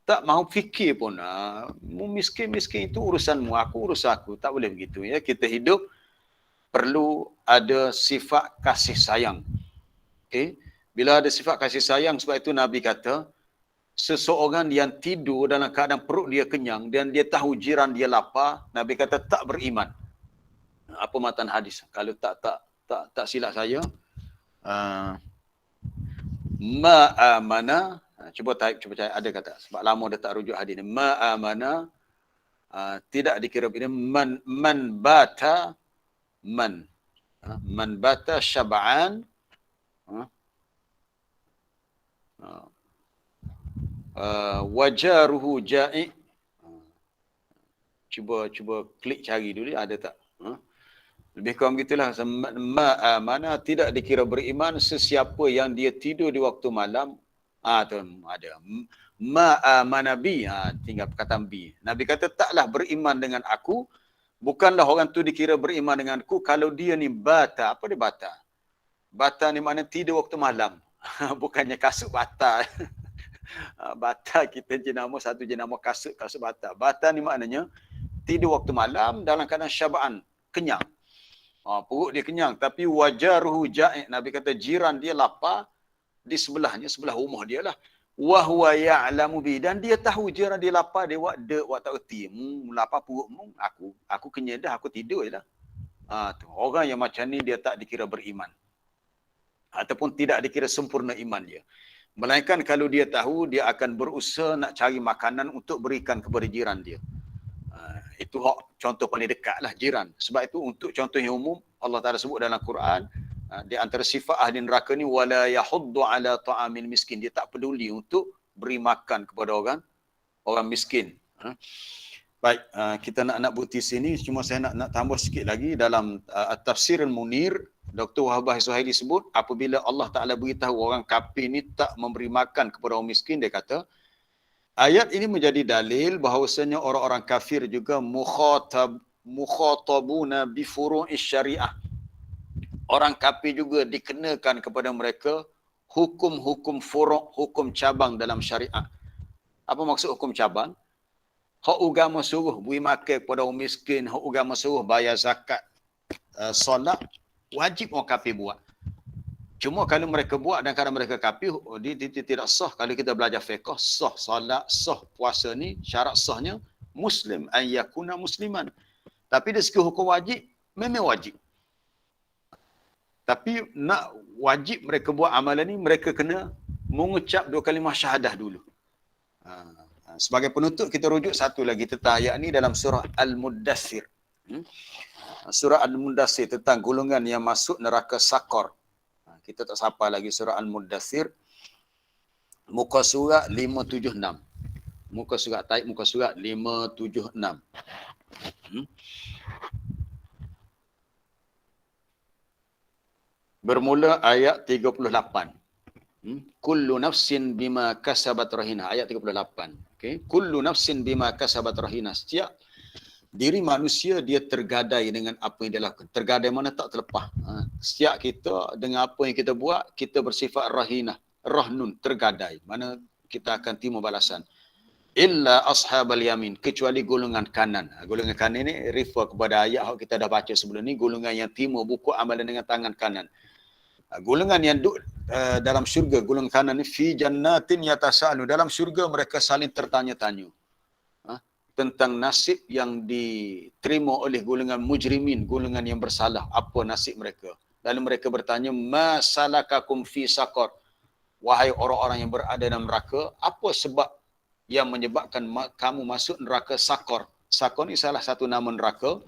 tak mahu fikir pun. Miskin itu urusanmu, aku urus aku. Tak boleh begitu. Ya, kita hidup perlu ada sifat kasih sayang. Okay? Bila ada sifat kasih sayang, sebab itu Nabi kata, seseorang yang tidur dalam keadaan perut dia kenyang dan dia tahu jiran dia lapar, Nabi kata tak beriman. Apa matan hadis? Kalau tak silap saya, ma'amana, cuba type, ada kata, sebab lama dah tak rujuk hadis ni. Ma'amana, tidak dikira ini man bata syab'an, wajaruhu ja'i. Cuba klik cari dulu, ada tak? Lebih kurang begitulah. Ma'amana, tidak dikira beriman sesiapa yang dia tidur di waktu malam. Tu ada. Ma'amana bi, tinggal perkataan bi. Nabi kata taklah beriman dengan aku. Bukanlah orang tu dikira beriman dengan aku kalau dia ni bata. Apa dia bata? Bata ni maknanya tidur waktu malam. Bukannya kasut bata. Bata kita jenama satu jenama kasut bata. Bata ni maknanya tidur waktu malam dalam keadaan syab'an, kenyang. Perut dia kenyang, tapi wajaruhu ja'i. Nabi kata jiran dia lapar di sebelahnya, sebelah rumah dia lah. Wa huwa ya'lamu bi, dan dia tahu jiran dia lapar, dia wak tak erti. Lapar perutmu, aku kenyang dah, aku tidur jelah. Tu orang yang macam ni dia tak dikira beriman. Ataupun tidak dikira sempurna iman dia. Melainkan kalau dia tahu, dia akan berusaha nak cari makanan untuk berikan kepada jiran dia. Itu contoh paling dekat lah, jiran. Sebab itu untuk contoh yang umum, Allah Ta'ala sebut dalam Quran, di antara sifat ahli neraka ni, wala yahuddu ala ta'amil miskin. Dia tak peduli untuk beri makan kepada orang miskin. Baik, kita nak bukti sini. Cuma saya nak tambah sikit lagi dalam Tafsir Al-Munir. Dr. Wahbah Zuhaili sebut, apabila Allah Ta'ala beritahu orang kafir ni tak memberi makan kepada orang miskin, dia kata, ayat ini menjadi dalil bahawasanya orang-orang kafir juga mukhatabuna bi furu'is syariah. Orang kafir juga dikenakan kepada mereka hukum-hukum furu', hukum cabang dalam syariat. Apa maksud hukum cabang? Hak agama suruh beri makan kepada orang miskin, hak agama suruh bayar zakat, solat, wajib orang kafir buat. Cuma kalau mereka buat dan kadang mereka kafir, dia tidak sah. Kalau kita belajar fiqh, sah solat, sah puasa ni, syarat sahnya muslim, an yakuna musliman. Tapi dari segi hukum wajib, memang wajib. Tapi nak wajib mereka buat amalan ni, mereka kena mengucap 2 kalimah syahadah dulu. Sebagai penutup, kita rujuk satu lagi tentang ayat ni dalam surah Al-Muddathir. Surah Al-Muddathir tentang golongan yang masuk neraka Saqar. Kita tak sapa lagi surah Al-Muddathir. Muka surat 576. Muka surat 576. Bermula ayat 38. Kullu nafsin bima kasabat rahina. Ayat 38. Okay. Kullu nafsin bima kasabat rahina. Setiap diri manusia dia tergadai dengan apa yang dia lakukan. Tergadai mana tak terlepas. Setiap kita dengan apa yang kita buat, kita bersifat rahinah. Rahnun, tergadai. Mana kita akan terima balasan. Illa ashabal yamin. Kecuali golongan kanan. Golongan kanan ni refer kepada ayat yang kita dah baca sebelum ni. Golongan yang terima buku amalan dengan tangan kanan. Golongan yang duduk dalam syurga, golongan kanan ni fi jannatin yatasaalu, dalam syurga mereka saling tertanya-tanya tentang nasib yang diterima oleh golongan mujrimin, golongan yang bersalah, apa nasib mereka. Lalu mereka bertanya, ma salakakum fi saqar, wahai orang-orang yang berada dalam neraka, apa sebab yang menyebabkan kamu masuk neraka Saqar? Saqar ni salah satu nama neraka.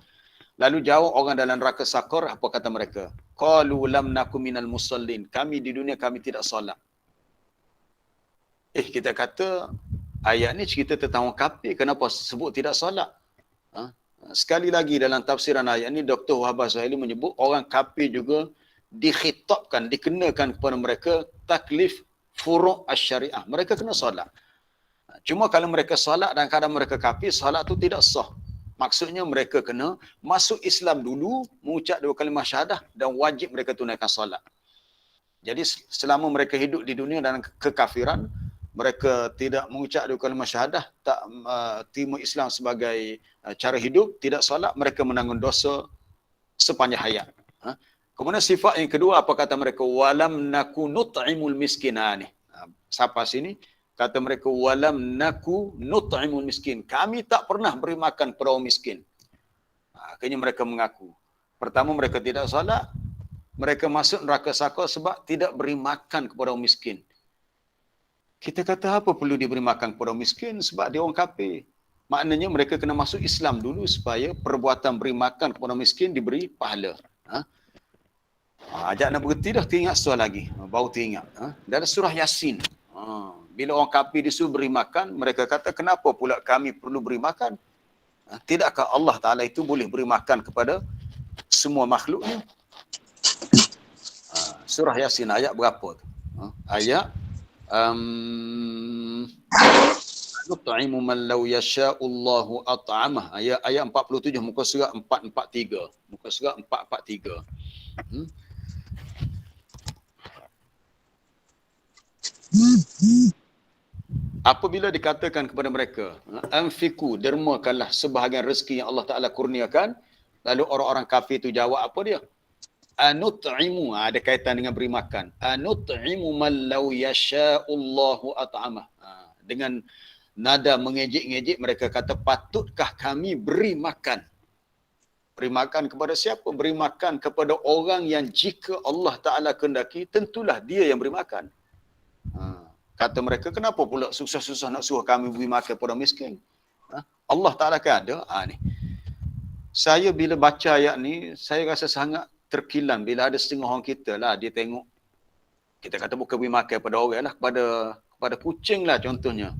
Lalu jawab orang dalam neraka Saqar, apa kata mereka? Qalu lam nakum minal musallin, kami di dunia kami tidak solat. Kita kata ayat ni cerita tentang orang kafir, kenapa sebut tidak solat? Sekali lagi dalam tafsiran ayat ni, Dr. Wahbah Zuhaili menyebut orang kafir juga dikhitabkan, dikenakan kepada mereka taklif furu' asy-syariah. Mereka kena solat. Cuma kalau mereka solat dan kadang mereka kafir, solat tu tidak sah. Maksudnya mereka kena masuk Islam dulu, mengucap 2 kalimah syahadah dan wajib mereka tunaikan solat. Jadi selama mereka hidup di dunia dalam kekafiran, mereka tidak mengucap 2 kalimah syahadah, tak terima Islam sebagai cara hidup, tidak solat, mereka menanggung dosa sepanjang hayat. Kemudian sifat yang kedua, apa kata mereka? Walam naku nut'imul miskinani. Sampai sini, kata mereka, walam naku nut'imul miskin. Kami tak pernah beri makan kepada orang miskin. Akhirnya mereka mengaku. Pertama, mereka tidak solat. Mereka masuk neraka Saqar sebab tidak beri makan kepada orang miskin. Kita kata apa perlu diberi makan kepada orang miskin? Sebab dia orang kafir. Maknanya mereka kena masuk Islam dulu supaya perbuatan beri makan kepada orang miskin diberi pahala. Ajak nak berhenti dah, teringat soal lagi. Baru teringat. Dalam surah Yasin. Bila orang kafir disuruh beri makan, mereka kata, kenapa pula kami perlu beri makan? Tidakkah Allah Ta'ala itu boleh beri makan kepada semua makhluknya? Surah Yasin ayat berapa tu? Ayat nut'imu man law yasha'ullahu at'amah. Ayat 47 muka surat 443. Muka surat 443. Apabila dikatakan kepada mereka, anfiku, dermakanlah sebahagian rezeki yang Allah Ta'ala kurniakan, lalu orang-orang kafir itu jawab apa dia? Anut'imu, ada kaitan dengan beri makan. Anut'imu man law yasha'ullahu at'amah. Dengan nada mengejek-ngejek mereka kata, patutkah kami beri makan? Beri makan kepada siapa? Beri makan kepada orang yang jika Allah Ta'ala kehendaki, tentulah dia yang beri makan. Kata mereka, kenapa pula susah-susah nak suruh kami beri makan kepada miskin? Allah Ta'ala kan ada? Ni. Saya bila baca ayat ni, saya rasa sangat terkilan bila ada setengah orang kita lah, dia tengok, kita kata bukan beri makan kepada orang lah, kepada kucing lah contohnya.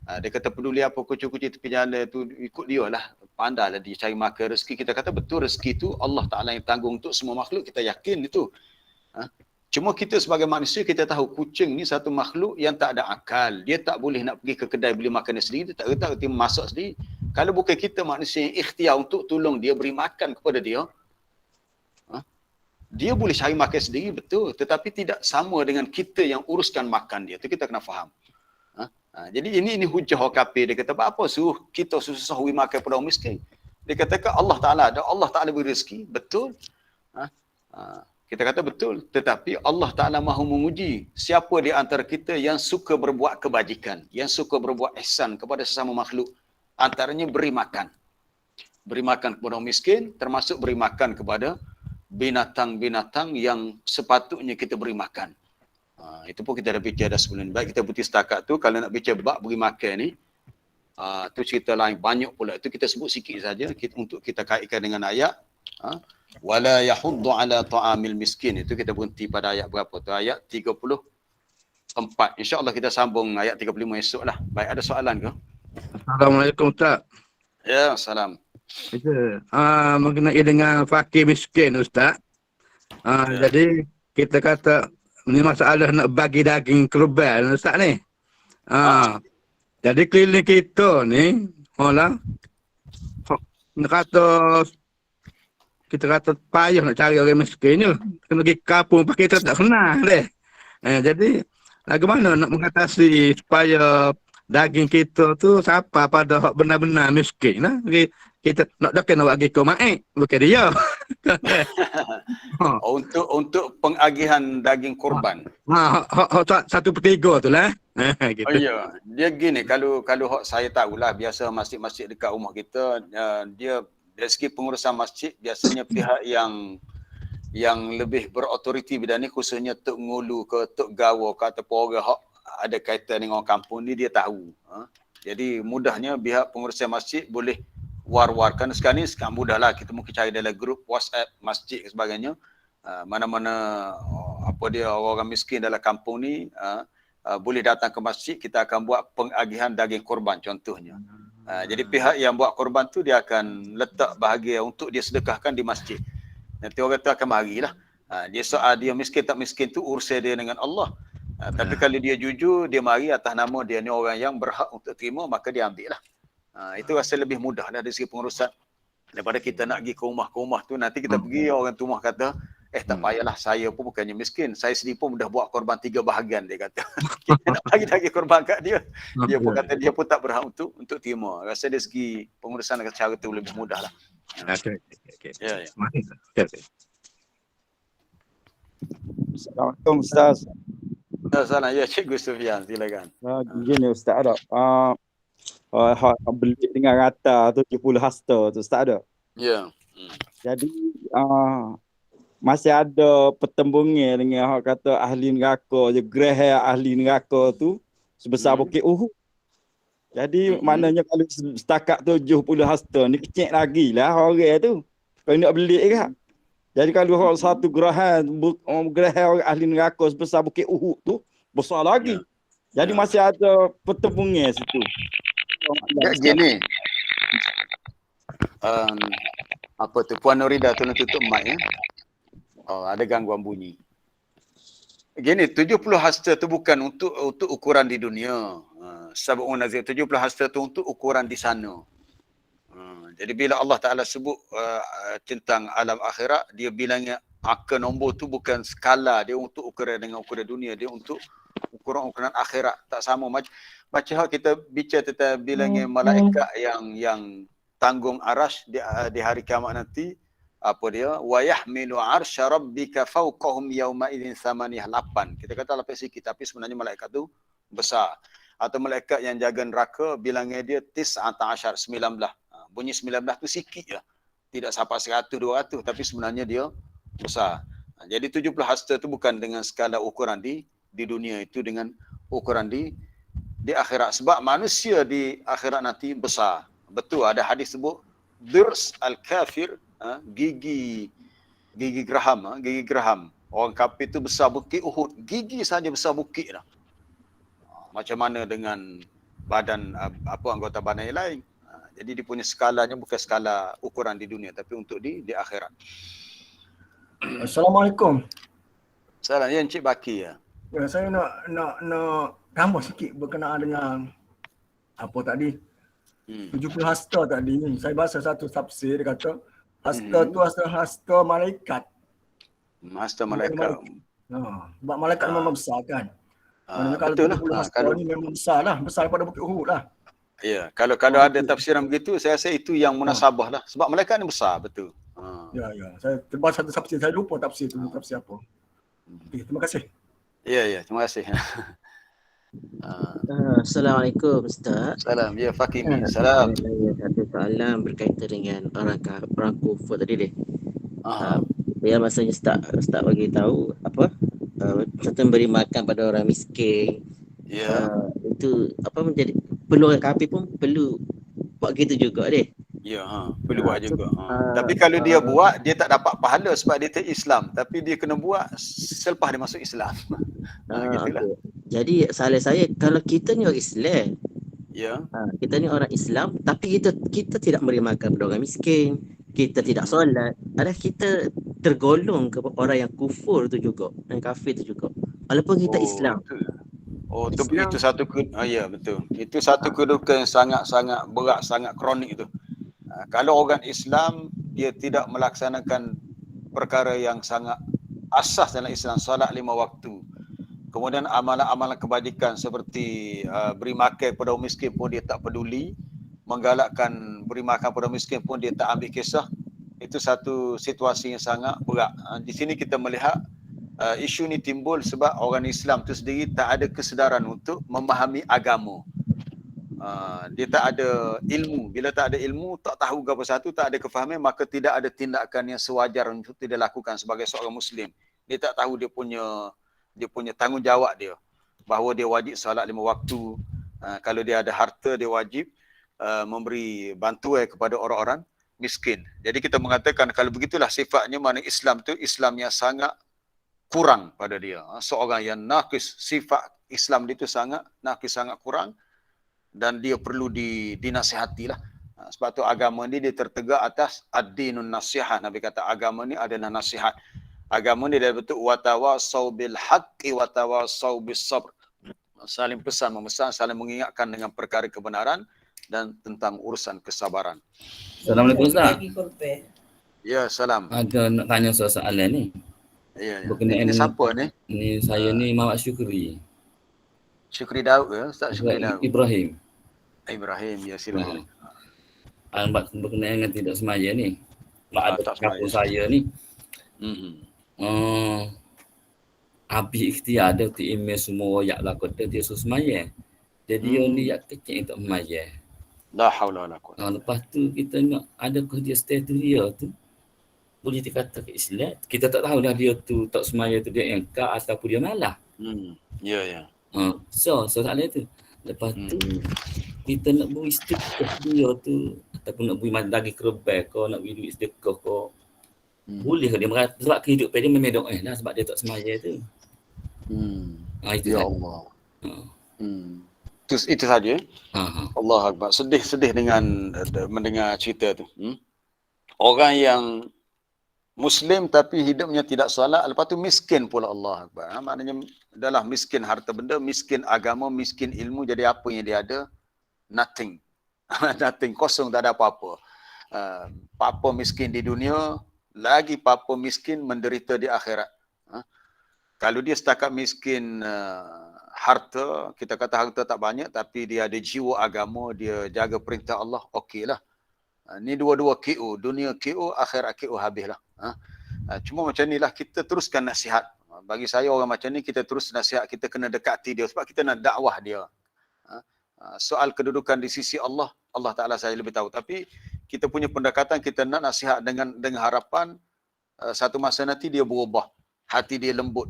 Dia kata peduli apa kucing-kucing tepi jalan tu, ikut dia lah. Pandai lah dia cari makan rezeki. Kita kata betul rezeki tu Allah Ta'ala yang tanggung untuk semua makhluk, kita yakin itu. Cuma kita sebagai manusia, kita tahu kucing ni satu makhluk yang tak ada akal. Dia tak boleh nak pergi ke kedai beli makanan sendiri, dia tak reti masak sendiri. Kalau bukan kita manusia yang ikhtiar untuk tolong dia, beri makan kepada dia, dia boleh cari makan sendiri, betul. Tetapi tidak sama dengan kita yang uruskan makan dia. Itu kita kena faham. Jadi ini hujah orang kafir. Dia kata, apa suruh kita susah beri makan kepada orang miskin? Dia katakan Allah Ta'ala ada, Allah Ta'ala beri rezeki. Betul. Kita kata betul. Tetapi Allah Ta'ala mahu menguji siapa di antara kita yang suka berbuat kebajikan, yang suka berbuat ihsan kepada sesama makhluk. Antaranya beri makan. Beri makan kepada orang miskin, termasuk beri makan kepada binatang-binatang yang sepatutnya kita beri makan. Itu pun kita dah bicara dah sebelum ni. Baik, kita berhenti setakat tu. Kalau nak bicara bab beri makan ni, tu cerita lain banyak pula. Itu kita sebut sikit saja untuk kita kaitkan dengan ayat wala yahuddu ala ta'amil miskin. Itu kita berhenti pada ayat berapa tu? Ayat 34. InsyaAllah kita sambung ayat 35 esok lah. Baik, ada soalan ke? Assalamualaikum Ustaz. Ya, salam. Mengenai dengan fakir miskin Ustaz. Jadi kita kata ni masalah nak bagi daging kerbau Ustaz ni. Jadi klinik kita ni, kita kata payah nak cari orang miskin ni. Kena pergi kampung, kita tak kenal deh. Jadi bagaimana nak mengatasi supaya daging kita tu siapa pada hak benar-benar miskin lah. kita nak dah kena bagi kau maik, bukan dia. Untuk pengagihan daging korban. Satu per 3 tu lah. Gitu. Oh ya, dia gini, kalau hak saya tahulah, biasa masjid-masjid dekat rumah kita, dia dari segi pengurusan masjid biasanya pihak yang lebih berautoriti bidang ni, khususnya Tok Ngulu ke Tok Gawa ke ataupun orang hak ada kaitan dengan orang kampung ni, dia tahu. Jadi mudahnya pihak pengurusan masjid boleh war-warkan. Sekarang mudahlah, kita mungkin cari dalam grup WhatsApp masjid dan sebagainya. Mana-mana orang miskin dalam kampung ni boleh datang ke masjid, kita akan buat pengagihan daging korban contohnya. Jadi pihak yang buat korban tu dia akan letak bahagia untuk dia sedekahkan di masjid. Nanti orang tu akan bahagilah. Dia soal dia miskin tak miskin tu urusan dia dengan Allah. Tapi kalau dia jujur, dia mari atas nama dia ni orang yang berhak untuk terima, maka dia ambil lah. Itu rasa lebih mudah lah dari segi pengurusan. Daripada kita nak pergi ke rumah tu, nanti kita pergi, orang tu rumah kata, tak payahlah, saya pun bukannya miskin. Saya sendiri pun dah buat korban 3 bahagian, dia kata. Kita nak bagi lagi korban kat dia. Dia pun kata dia pun tak berhak untuk terima. Rasa dari segi pengurusan cara tu lebih mudah lah. Okay. Ya. Assalamualaikum Ustaz. Salam, ya Cikgu Sufian, silakan. Gini Ustaz ada. Beli dengan rata 70 hasta tu Ustaz ada. Ya. Jadi masih ada pertembungan dengan orang kata ahli neraka, gerah ahli neraka tu sebesar Bukit Uhud. Jadi maknanya kalau setakat 70 hasta ni kecil lagi lah orang tu. Kalau nak beli kan. Jadi kalau satu gerahan orang ahli neraka sebesar Bukit Uhud tu besar lagi. Jadi masih ada pertembungan situ. Gini. Puan Norida tolong tutup mic ya. Ada gangguan bunyi. Gini, 70 hasta tu bukan untuk ukuran di dunia. Sab'un nazir, 70 hasta tu untuk ukuran di sana. Jadi bila Allah Ta'ala sebut tentang alam akhirat, dia bilangnya angka nombor tu bukan skala dia untuk ukuran dengan ukuran dunia, dia untuk ukuran-ukuran akhirat. Tak sama macam kita bicara tentang bilangnya malaikat yang tanggung arash di hari kiamat nanti. Apa dia? Wa yahmilu arsya rabbika fawqahum yawma idzin 8. Kita kata lapis sikit, tapi sebenarnya malaikat tu besar. Atau malaikat yang jaga neraka bilangnya dia 19. Bunyi 19 tu sikit je. Tidak sampai 100 200, tapi sebenarnya dia besar. Jadi 70 hasta tu bukan dengan skala ukuran di dunia, itu dengan ukuran di akhirat. Sebab manusia di akhirat nanti besar. Betul ada hadis sebut dirs al-kafir, gigi geraham. Orang kafir tu besar Bukit Uhud. Gigi saja besar bukit dah. Macam mana dengan badan anggota badan yang lain? Jadi dia punya skalanya bukan skala ukuran di dunia, tapi untuk di akhirat. Assalamualaikum. Salam, ya Encik Baki ya. Ya, saya nak tambah sikit berkenaan dengan apa tadi. 70 hasta tadi ni. Saya baca satu tafsir dia kata hasta tu hasta malaikat. Hasta malaikat. Sebab malaikat memang besar kan. Kalau betul 70 hasta ni memang besar lah. Besar daripada Bukit Uhud lah. Ya, kalau ada tafsiran begitu, saya rasa itu yang munasabah lah. Sebab malaikat ni besar, betul. Ya. Saya terbaca satu tafsir, saya lupa tafsir tu, tafsir apa. Okay, terima kasih. Ya, terima kasih. Assalamualaikum Ustaz. Salam, ya Fakimi. Salam. Satu soalan berkaitan dengan orang kufur tadi deh. Ya, maksudnya Ustaz bagi tahu contoh beri makan pada orang miskin. Ya. Itu menjadi perlu orang kafir pun perlu buat gitu juga deh. Ya, perlu buat juga. Tapi kalau dia buat, dia tak dapat pahala sebab dia tak Islam. Tapi dia kena buat selepas dia masuk Islam. Gitulah. Okay. Jadi salah saya, kalau kita ni orang Islam, kita ni orang Islam, tapi kita tidak beri makan pada orang miskin, kita tidak solat, adakah kita tergolong ke orang yang kufur tu juga, yang kafir tu juga, walaupun kita Islam? Itu satu betul. Itu satu kedudukan yang sangat-sangat berat, sangat kronik itu. Kalau orang Islam dia tidak melaksanakan perkara yang sangat asas dalam Islam, solat 5 waktu. Kemudian amalan-amalan kebajikan seperti beri makan kepada orang miskin pun dia tak peduli, menggalakkan beri makan pada miskin pun dia tak ambil kisah. Itu satu situasi yang sangat berat. Di sini kita melihat isu ni timbul sebab orang Islam tu sendiri tak ada kesedaran untuk memahami agama. Dia tak ada ilmu. Bila tak ada ilmu, tak tahu apa satu, tak ada kefahaman, maka tidak ada tindakan yang sewajar untuk dia lakukan sebagai seorang Muslim. Dia tak tahu dia punya tanggungjawab dia. Bahawa dia wajib solat 5 waktu. Kalau dia ada harta, dia wajib memberi bantuan kepada orang-orang miskin. Jadi kita mengatakan kalau begitulah sifatnya, mana Islam tu Islam yang sangat kurang pada dia. Seorang yang naqis, sifat Islam dia tu sangat naqis, sangat kurang, dan dia perlu dinasihatilah. Sebab tu agama ni dia tertegak atas ad-dinun nasihat. Nabi kata agama ni adalah nasihat. Agama ni dia bentuk watawasau bil haqqi watawasau bis sabr. Saling pesan memesan, saling mengingatkan dengan perkara kebenaran dan tentang urusan kesabaran. Assalamualaikum Ustaz. Ya, salam. Ada nak tanya soalan ni. Ya, ya. Berkenaan Ini siapa ni? Ni saya ni Muhammad Syukri. Syukri Daud ke? Ustaz Syukri Daud. Ibrahim. Ibrahim, ya silakan. Berkenaan dengan tidak semaya ni. Mak ada tak kampung semaya. saya ni. Habis ikhtiar ada tu email semua yak lah kota dia suruh semaya. Jadi dia ni yak kecil tak semaya. La haula wala quwwata. Lepas tu kita nak adakah dia status dia tu boleh dikata ke Islam. Kita tak tahu dah dia tu tak semaya tu dia engkar ataupun dia malah. Ya, ya. So soalan tu. Lepas tu kita nak beri sedekah dia tu ataupun nak beri daging kerbau ke, nak beri duit sedekah ke. Boleh ke dia merata sebab kehidupan dia memang doa lah sebab dia tak semaya tu. Itu Ya Allah. Itu saja. Allah Akbar. Sedih dengan mendengar cerita tu. Orang yang Muslim tapi hidupnya tidak solat, lepas tu miskin pula, Allah Akbar. Maknanya adalah miskin harta benda, miskin agama, miskin ilmu. Jadi apa yang dia ada? Nothing. Nothing, kosong, tak ada apa-apa. Papa miskin di dunia, lagi papa miskin menderita di akhirat. Kalau dia setakat miskin harta, kita kata harta tak banyak, tapi dia ada jiwa agama, dia jaga perintah Allah, okeylah. Ni dua-dua KO, dunia KO, akhirat KO habislah. Cuma macam inilah kita teruskan nasihat. Bagi saya orang macam ni kita terus nasihat, kita kena dekati dia sebab kita nak dakwah dia. Soal kedudukan di sisi Allah, Allah Ta'ala saya lebih tahu. Tapi kita punya pendekatan, kita nak nasihat dengan harapan satu masa nanti dia berubah. Hati dia lembut.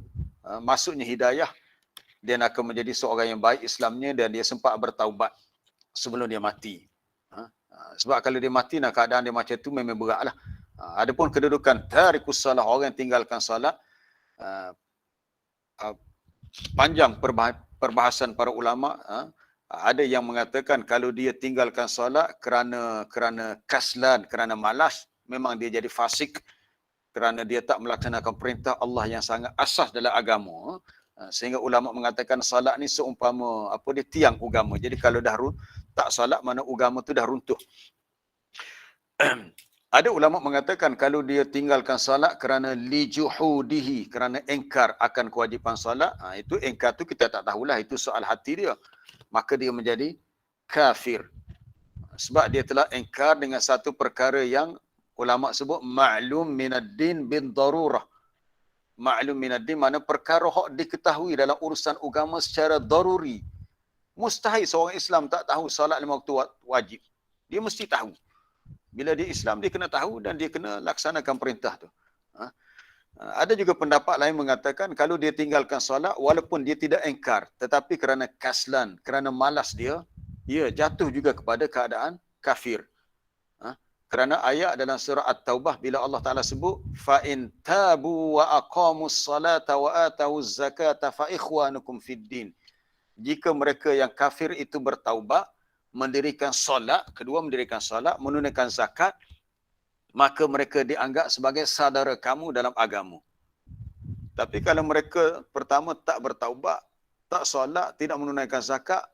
Masuknya hidayah, dia akan menjadi seorang yang baik Islamnya dan dia sempat bertaubat sebelum dia mati. Sebab kalau dia mati, nah keadaan dia macam tu memang beratlah. Adapun kedudukan tarikus salah, orang yang tinggalkan salat, panjang perbahasan para ulama. Ada yang mengatakan kalau dia tinggalkan salat kerana kaslan, kerana malas, memang dia jadi fasik kerana dia tak melaksanakan perintah Allah yang sangat asas dalam agama. Sehingga ulama mengatakan salat ni seumpama dia tiang agama. Jadi kalau dah tak salat, mana agama tu dah runtuh. Ada ulama mengatakan kalau dia tinggalkan salat kerana lijuhudihi, kerana engkar akan kewajipan salat, itu engkar tu kita tak tahulah, itu soal hati dia. Maka dia menjadi kafir. Sebab dia telah engkar dengan satu perkara yang ulama sebut ma'lum minad-din bin darurah. Ma'lum minad-din mana perkara hak diketahui dalam urusan agama secara daruri. Mustahil seorang Islam tak tahu salat 5 waktu wajib. Dia mesti tahu. Bila dia Islam, dia kena tahu dan dia kena laksanakan perintah tu. Ada juga pendapat lain mengatakan kalau dia tinggalkan solat walaupun dia tidak engkar, tetapi kerana kaslan, kerana malas dia jatuh juga kepada keadaan kafir. Kerana ayat dalam surah At-Taubah bila Allah Ta'ala sebut fa in tabu wa aqamus salata wa atawuz zakata fa ikhwanukum fid din. Jika mereka yang kafir itu bertaubat, mendirikan solat, kedua mendirikan solat, menunaikan zakat, maka mereka dianggap sebagai saudara kamu dalam agama. Tapi kalau mereka pertama tak bertaubat, tak solat, tidak menunaikan zakat,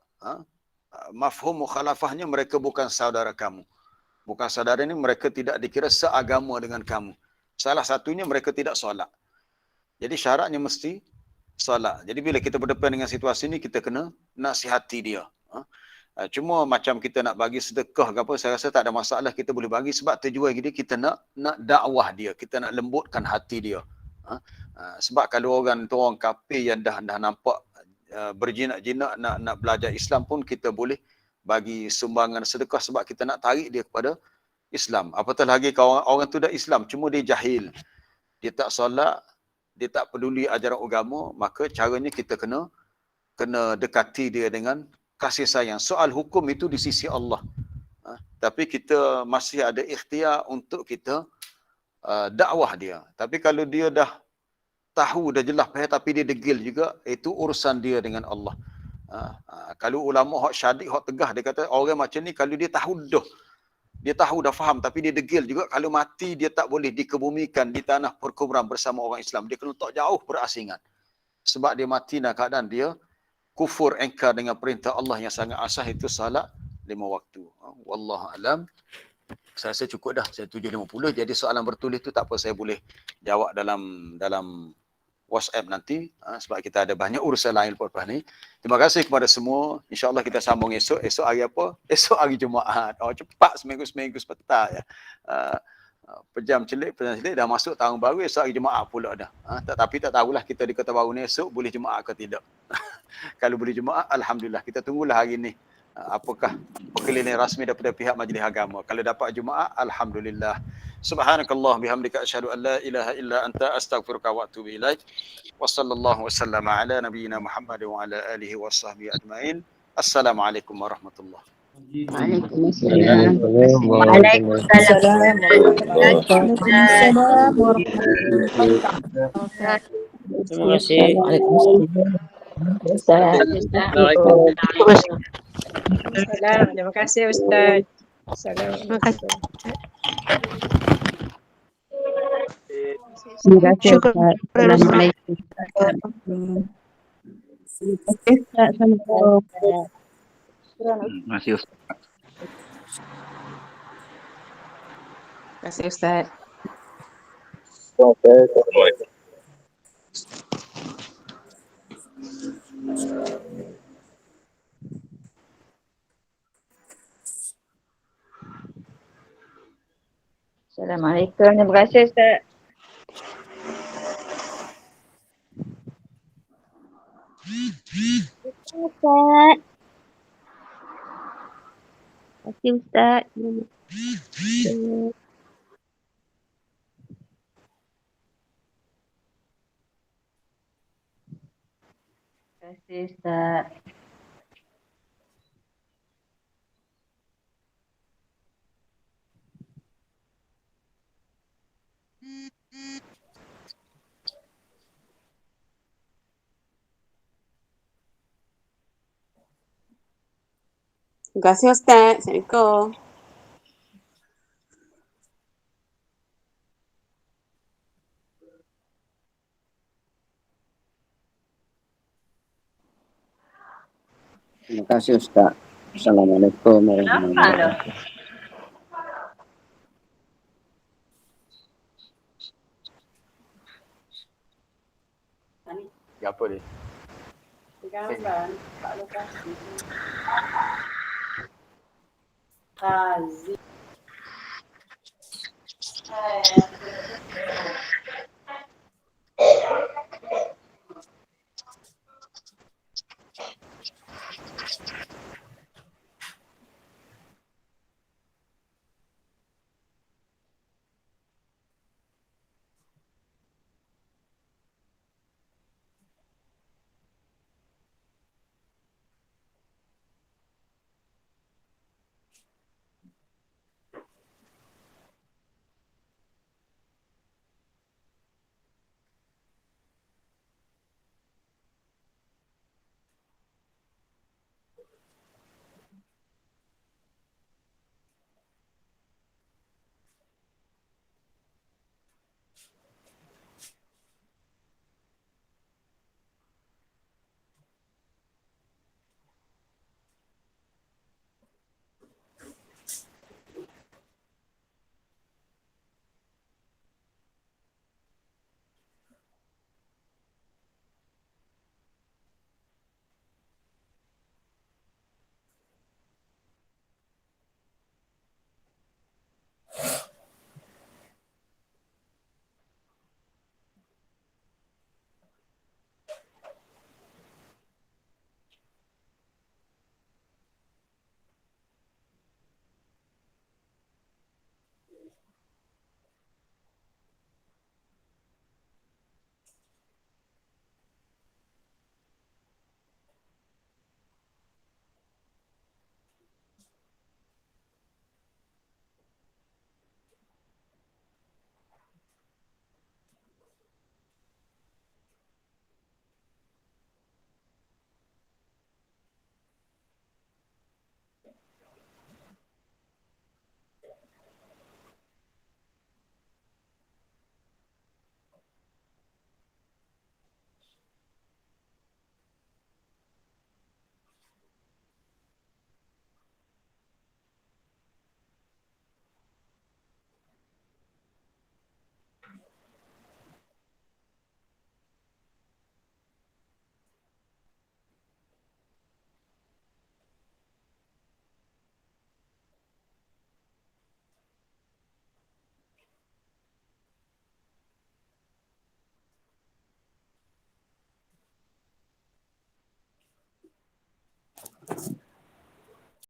mafhum mukhalafahnya mereka bukan saudara kamu. Bukan saudara ini mereka tidak dikira seagama dengan kamu. Salah satunya mereka tidak solat. Jadi syaratnya mesti solat. Jadi bila kita berdepan dengan situasi ini, kita kena nasihati dia. Cuma macam kita nak bagi sedekah ke apa, saya rasa tak ada masalah, kita boleh bagi sebab tujuan kita nak dakwah dia, kita nak lembutkan hati dia. Sebab kalau orang tu orang kafir yang dah nampak berjinak-jinak nak belajar Islam pun, kita boleh bagi sumbangan sedekah sebab kita nak tarik dia kepada Islam. Apatah lagi kalau orang tu dah Islam, cuma dia jahil, dia tak solat, dia tak peduli ajaran agama, maka caranya kita kena dekati dia dengan kasih sayang. Soal hukum itu di sisi Allah. Tapi kita masih ada ikhtiar untuk kita dakwah dia. Tapi kalau dia dah tahu, dah jelas faham tapi dia degil juga, itu urusan dia dengan Allah. Kalau ulama hak syadik, hak tegah, dia kata orang macam ni kalau dia tahu dah faham tapi dia degil juga, kalau mati dia tak boleh dikebumikan di tanah perkuburan bersama orang Islam. Dia kena letak jauh berasingan. Sebab dia mati dalam keadaan dia kufur, engkar dengan perintah Allah yang sangat asas, itu salat 5 waktu. Wallahu alam. Saya rasa cukup dah. Saya 7.50. Jadi soalan bertulis tu tak apa, saya boleh jawab dalam WhatsApp nanti, sebab kita ada banyak urusan lain lepas ni. Terima kasih kepada semua. InsyaAllah kita sambung esok. Esok hari apa? Esok hari Jumaat. Cepat seminggu sebentar ya. Pejam celik dah masuk tahun baru, esok hari Jumaat pula dah. Tapi tak tahulah kita di Kota Baru ni esok boleh Jumaat ke tidak. Kalau boleh Jumaat, alhamdulillah. Kita tunggulah hari ni apakah perkeliling rasmi daripada pihak Majlis Agama. Kalau dapat Jumaat, alhamdulillah. Subhanakallah bihamdika asyhadu an la ilaha illa anta astaghfiruka wa atubu ilaik. Wa sallallahu wasallama ala nabiyyina Muhammad wa ala alihi wa sahbihi ajmain. Assalamualaikum warahmatullahi wabarakatuh. Waalaikumsalam. Waalaikumsalam. Terima kasih. Terima kasih Ustaz. Terima kasih. Terima kasih Ustaz. Assalamualaikum. Terima kasih Ustaz. Terima kasih Ustaz. Assalamualaikum. Terima kasih Ustaz. Ustaz. Terima kasih Ustaz. Terima kasih Ustaz. Terima kasih Ustaz. Assalamualaikum. Terima kasih Ustaz. Assalamualaikum warahmatullahi wabarakatuh. Apa dia? Gambar Pak Lokasi. Kazi.